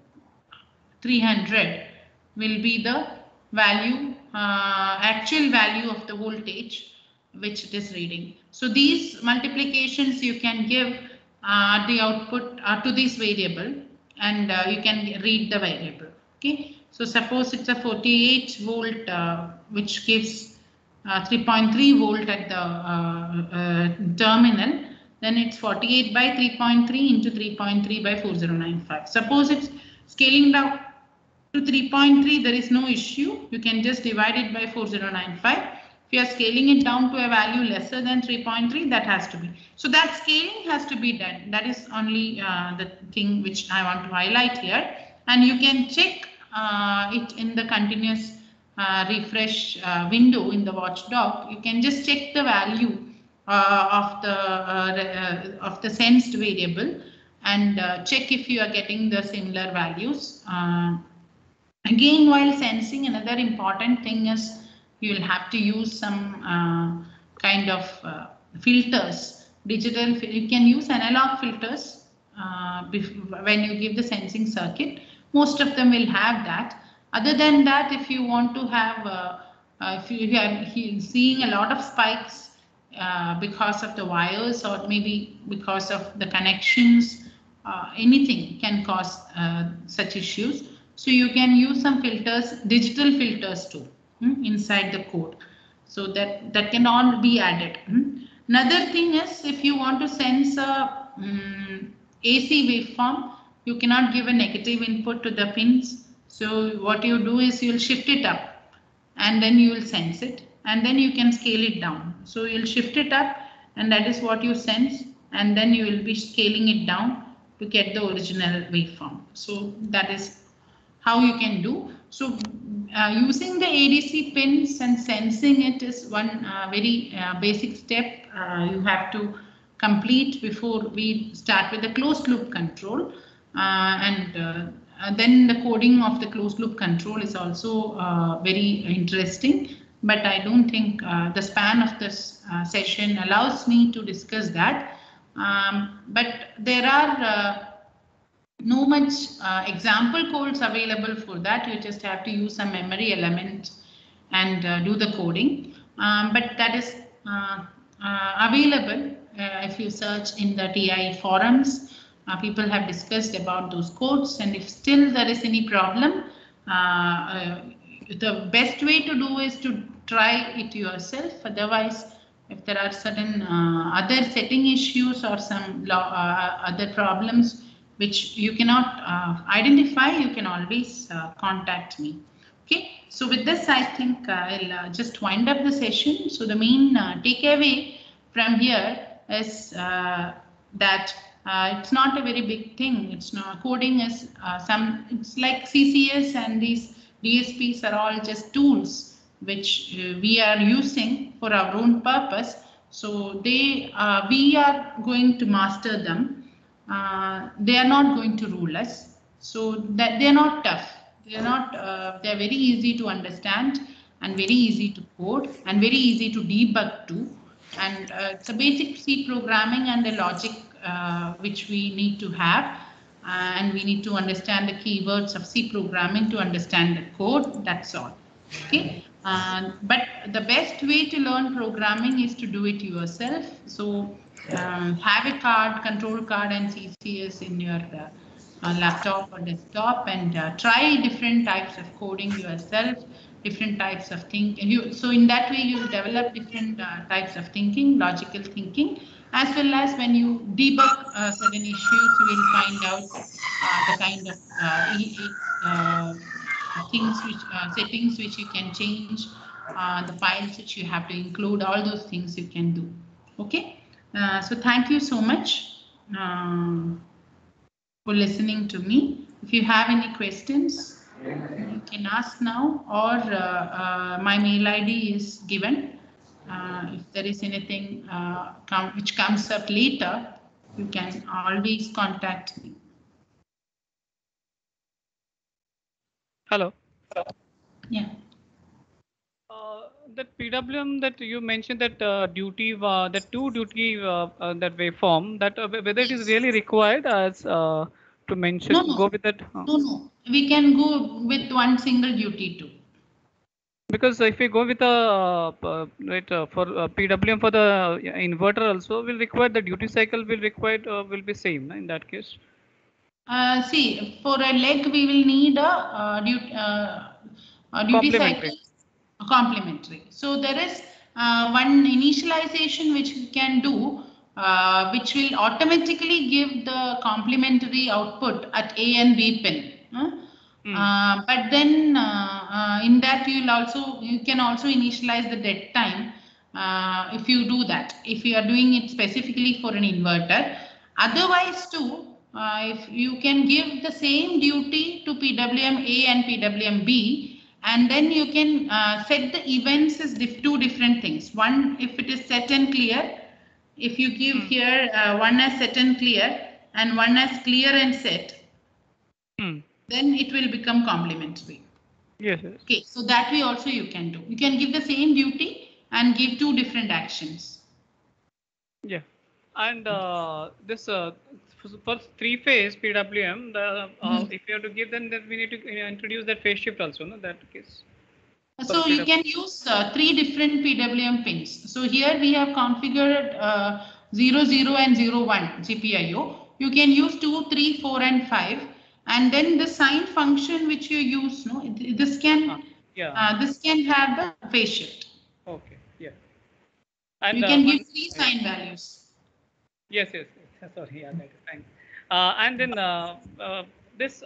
Speaker 2: 300 will be the value, actual value of the voltage which it is reading. So these multiplications you can give the output to this variable, and you can read the variable. Okay. So suppose it's a 48 volt which gives 3.3 volt at the terminal, then it's 48 by 3.3 into 3.3 by 4095. Suppose it's scaling down to 3.3, there is no issue. You can just divide it by 4095. If you are scaling it down to a value lesser than 3.3, that has to be. So that scaling has to be done. That is only the thing which I want to highlight here. And you can check it in the continuous refresh window in the watchdog. You can just check the value of the sensed variable and check if you are getting the similar values. Again, while sensing, another important thing is you will have to use some kind of filters. Digital, you can use analog filters when you give the sensing circuit. Most of them will have that. Other than that, if you want to have, if you are seeing a lot of spikes because of the wires or maybe because of the connections, anything can cause such issues. So you can use some filters, digital filters too, inside the code. So that can all be added. Another thing is, if you want to sense a AC waveform, you cannot give a negative input to the pins. So what you do is you'll shift it up and then you will sense it, and then you can scale it down. So you'll shift it up and that is what you sense, and then you will be scaling it down to get the original waveform. So that is how you can do. So using the ADC pins and sensing it is one very basic step you have to complete before we start with the closed loop control. Then the coding of the closed loop control is also very interesting, but I don't think the span of this session allows me to discuss that. But there are no much example codes available for that. You just have to use some memory element and do the coding. But that is available if you search in the TI forums. People have discussed about those codes, and if still there is any problem, the best way to do is to try it yourself. Otherwise, if there are certain other setting issues or some other problems which you cannot identify, you can always contact me. Okay, so with this, I think I'll just wind up the session. So the main takeaway from here is that it's not a very big thing. It's not coding is it's like CCS and these DSPs are all just tools which we are using for our own purpose. So we are going to master them. They are not going to rule us. So that they're not tough. They're not. They're very easy to understand and very easy to code and very easy to debug too. And it's a basic C programming and the logic which we need to have, and we need to understand the keywords of C programming to understand the code. That's all. Okay. But the best way to learn programming is to do it yourself. So have a card, control card and CCS in your laptop or desktop, and try different types of coding yourself, different types of thinking. So in that way, you develop different types of thinking, logical thinking, as well as when you debug certain issues, you will find out the kind of things which settings which you can change, the files which you have to include, all those things you can do. Okay, so thank you so much for listening to me. If you have any questions, You can ask now, or my mail ID is given. If there is anything which comes up later, you can always contact me.
Speaker 4: Hello.
Speaker 2: Yeah.
Speaker 4: That PWM that you mentioned, that duty, that two duty that waveform, that whether it is really required as to mention, go with that.
Speaker 2: No. We can go with one single duty too.
Speaker 4: Because if we go with a for PWM for the inverter also will require the duty cycle will be same in that case.
Speaker 2: See, for a leg we will need a duty cycle complementary. So there is one initialization which we can do, which will automatically give the complementary output at A and B pin. But then in that you can also initialize the dead time if you do that, if you are doing it specifically for an inverter. Otherwise too, if you can give the same duty to PWM A and PWM B, and then you can set the events as two different things. One, if it is set and clear, if you give here one as set and clear and one as clear and set, then it will become complementary.
Speaker 4: Yes.
Speaker 2: Okay, so that way also you can do. You can give the same duty and give two different actions.
Speaker 4: Yeah, and this for three-phase PWM, if you have to give, then we need to introduce that phase shift also, no? That case.
Speaker 2: So you can use three different PWM pins. So here we have configured 0, 0 and 0, 1 GPIO. You can use 2, 3, 4 and 5. And then the sign function which you use, no, this can have the phase shift.
Speaker 4: Okay, yeah. And
Speaker 2: you can give three sign values.
Speaker 4: Yes. Sorry, yeah, thanks. And then this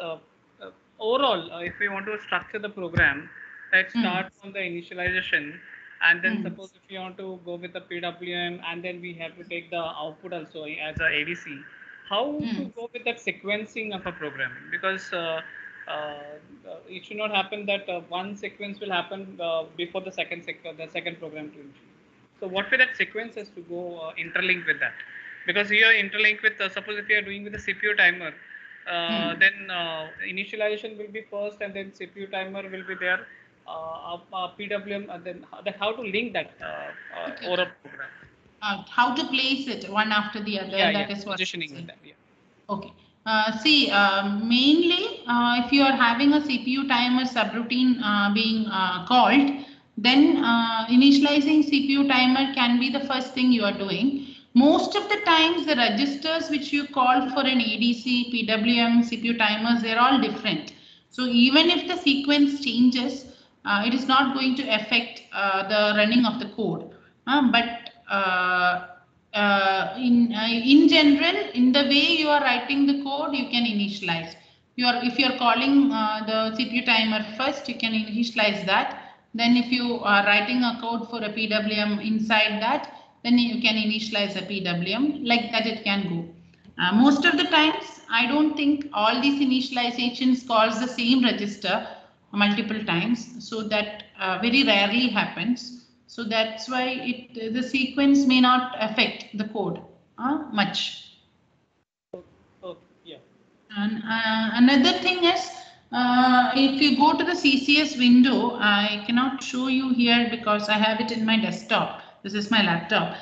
Speaker 4: overall, if we want to structure the program, let's start from the initialization, and then suppose if you want to go with the PWM, and then we have to take the output also as a ADC. How to go with that sequencing of a program? Because it should not happen that one sequence will happen before the second program to initialize. So what way that sequence has to go interlink with that? Because here interlink with suppose if you are doing with the CPU timer, then initialization will be first, and then CPU timer will be there. PWM, and then how to link that over a program.
Speaker 2: How to place it one after the other.
Speaker 4: That is what positioning with that. Yeah.
Speaker 2: Okay. See, mainly if you are having a CPU timer subroutine being called, then initializing CPU timer can be the first thing you are doing. Most of the times the registers which you call for an ADC, PWM, CPU timers, they're all different. So even if the sequence changes, it is not going to affect the running of the code. In general, in the way you are writing the code, you can initialize. If you are calling the CPU timer first, you can initialize that. Then if you are writing a code for a PWM inside that, then you can initialize a PWM. Like that it can go. Most of the times, I don't think all these initializations calls the same register multiple times. So that very rarely happens. So that's why the sequence may not affect the code much.
Speaker 4: Yeah.
Speaker 2: And another thing is, if you go to the CCS window, I cannot show you here because I have it in my desktop. This is my laptop.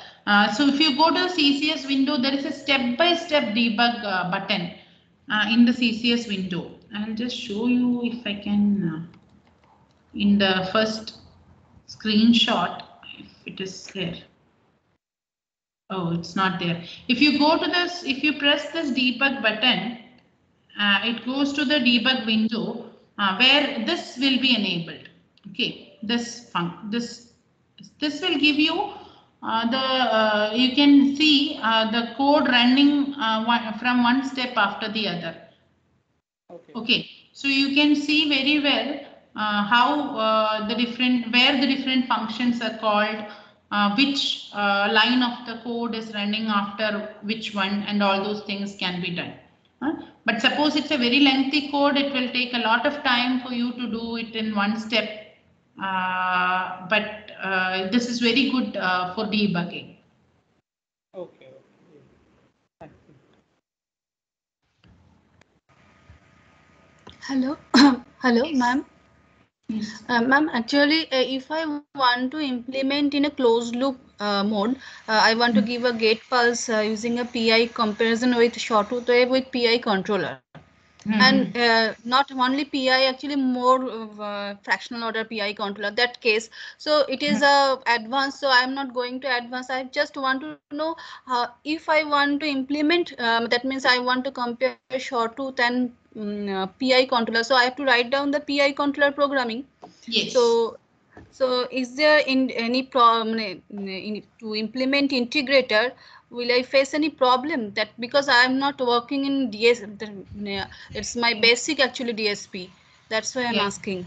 Speaker 2: So if you go to the CCS window, there is a step-by-step debug button in the CCS window. I'll just show you if I can in the first screenshot, if it is there. Oh, it's not there. If you go to this, if you press this debug button, it goes to the debug window where this will be enabled. Okay, this will give you you can see the code running from one step after the other. Okay, so you can see very well how where the different functions are called, which line of the code is running after which one, and all those things can be done. But suppose it's a very lengthy code, it will take a lot of time for you to do it in one step. But this is very good for debugging.
Speaker 4: Okay. Thank you.
Speaker 7: Hello. Hello,
Speaker 2: Yes.
Speaker 7: ma'am.
Speaker 2: Yes.
Speaker 7: Ma'am, actually, if I want to implement in a closed loop mode, I want to give a gate pulse using a PI comparison with shortwave wave with PI controller. And not only PI, actually more fractional order PI controller, that case. So it is advanced, so I am not going to advance. I just want to know if I want to implement, that means I want to compare shortwave and PI controller. So I have to write down the PI controller programming.
Speaker 2: Yes.
Speaker 7: So is there any problem to implement integrator? Will I face any problem that because I am not working in DS? It's my basic actually DSP. That's why I'm asking.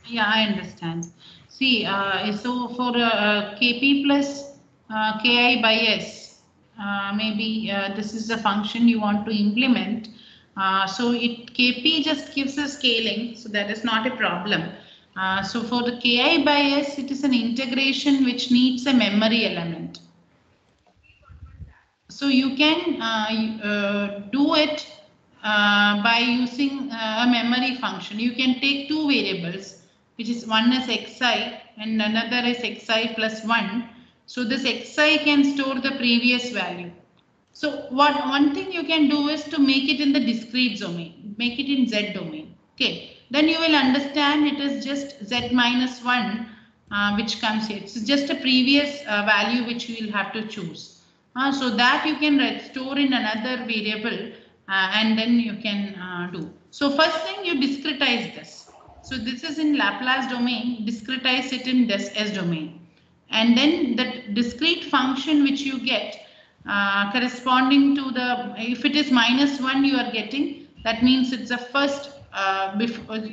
Speaker 2: Yeah, I understand. See, so for KP plus KI by S, maybe this is the function you want to implement. So KP just gives a scaling, so that is not a problem. So for the KI by S, it is an integration which needs a memory element. So you can do it by using a memory function. You can take two variables, which is one is xi and another is xi plus 1. So this xi can store the previous value. So one thing you can do is to make it in the discrete domain, make it in Z domain. Okay, then you will understand it is just Z minus 1 which comes here. It's just a previous value which you will have to choose. So that you can store in another variable and then you can do. So first thing you discretize this. So this is in Laplace domain, discretize it in S domain. And then the discrete function which you get corresponding to the, if it is minus 1 you are getting, that means it's the first,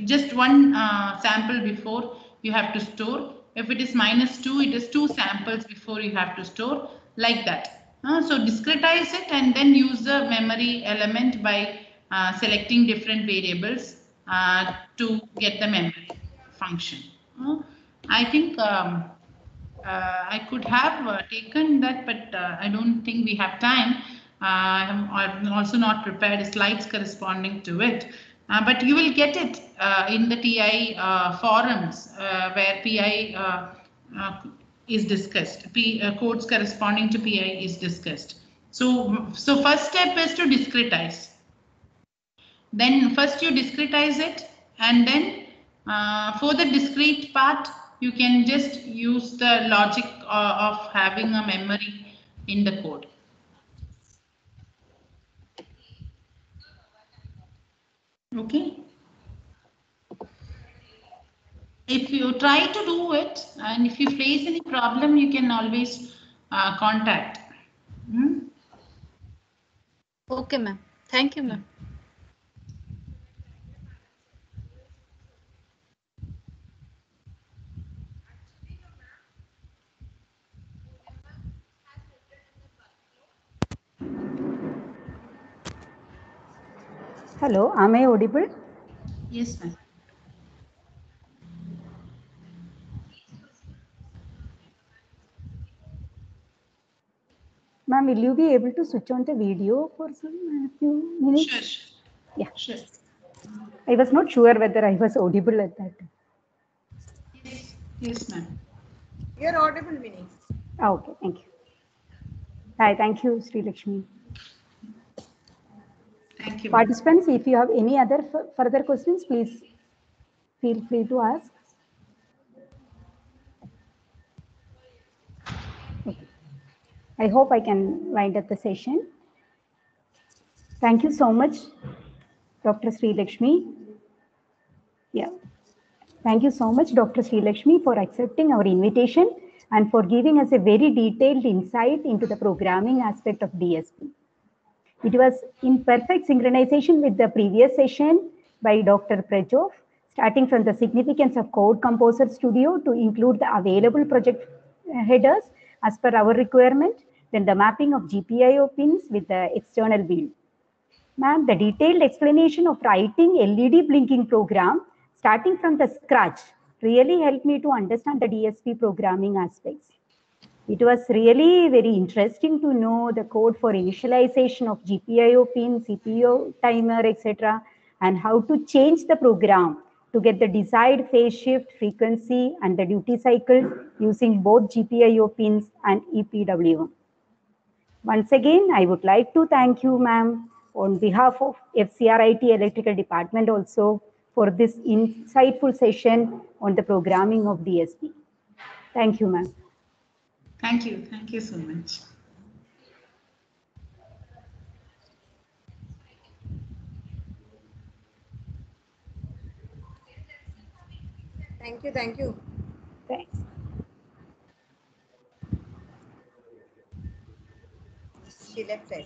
Speaker 2: just one sample before you have to store. If it is minus 2, it is 2 samples before you have to store, like that. So discretize it and then use the memory element by selecting different variables to get the memory function. I think I could have taken that, but I don't think we have time. I'm also not prepared slides corresponding to it. But you will get it in the TI forums where PI is discussed. Codes corresponding to PI is discussed. So first step is to discretize. Then first you discretize it, and then for the discrete part, you can just use the logic of having a memory in the code. Okay. If you try to do it, and if you face any problem, you can always contact.
Speaker 7: Okay, ma'am. Thank you, ma'am.
Speaker 1: Hello, am I audible?
Speaker 2: Yes, ma'am.
Speaker 1: Ma'am, will you be able to switch on the video for some few minutes?
Speaker 2: Sure.
Speaker 1: Yeah.
Speaker 2: Sure.
Speaker 1: I was not sure whether I was audible at that time.
Speaker 2: Yes, ma'am.
Speaker 5: You're audible, Vinny.
Speaker 1: Okay, thank you. Hi, thank you, Shreelakshmi.
Speaker 2: Thank you.
Speaker 1: Participants, if you have any other further questions, please feel free to ask. Okay. I hope I can wind up the session. Thank you so much, Dr. Shreelakshmi. Yeah. Thank you so much, Dr. Shreelakshmi, for accepting our invitation and for giving us a very detailed insight into the programming aspect of DSP. It was in perfect synchronization with the previous session by Dr. Prajov, starting from the significance of Code Composer Studio to include the available project headers as per our requirement, then the mapping of GPIO pins with the external build. Ma'am, the detailed explanation of writing LED blinking program starting from the scratch really helped me to understand the DSP programming aspects. It was really very interesting to know the code for initialization of GPIO pin, CPU timer, etc., and how to change the program to get the desired phase shift, frequency, and the duty cycle using both GPIO pins and EPWM. Once again, I would like to thank you, ma'am, on behalf of FCRIT Electrical Department also for this insightful session on the programming of DSP. Thank you, ma'am.
Speaker 2: Thank you so much.
Speaker 5: Thank you. Thank you.
Speaker 1: Thanks.
Speaker 5: She left it.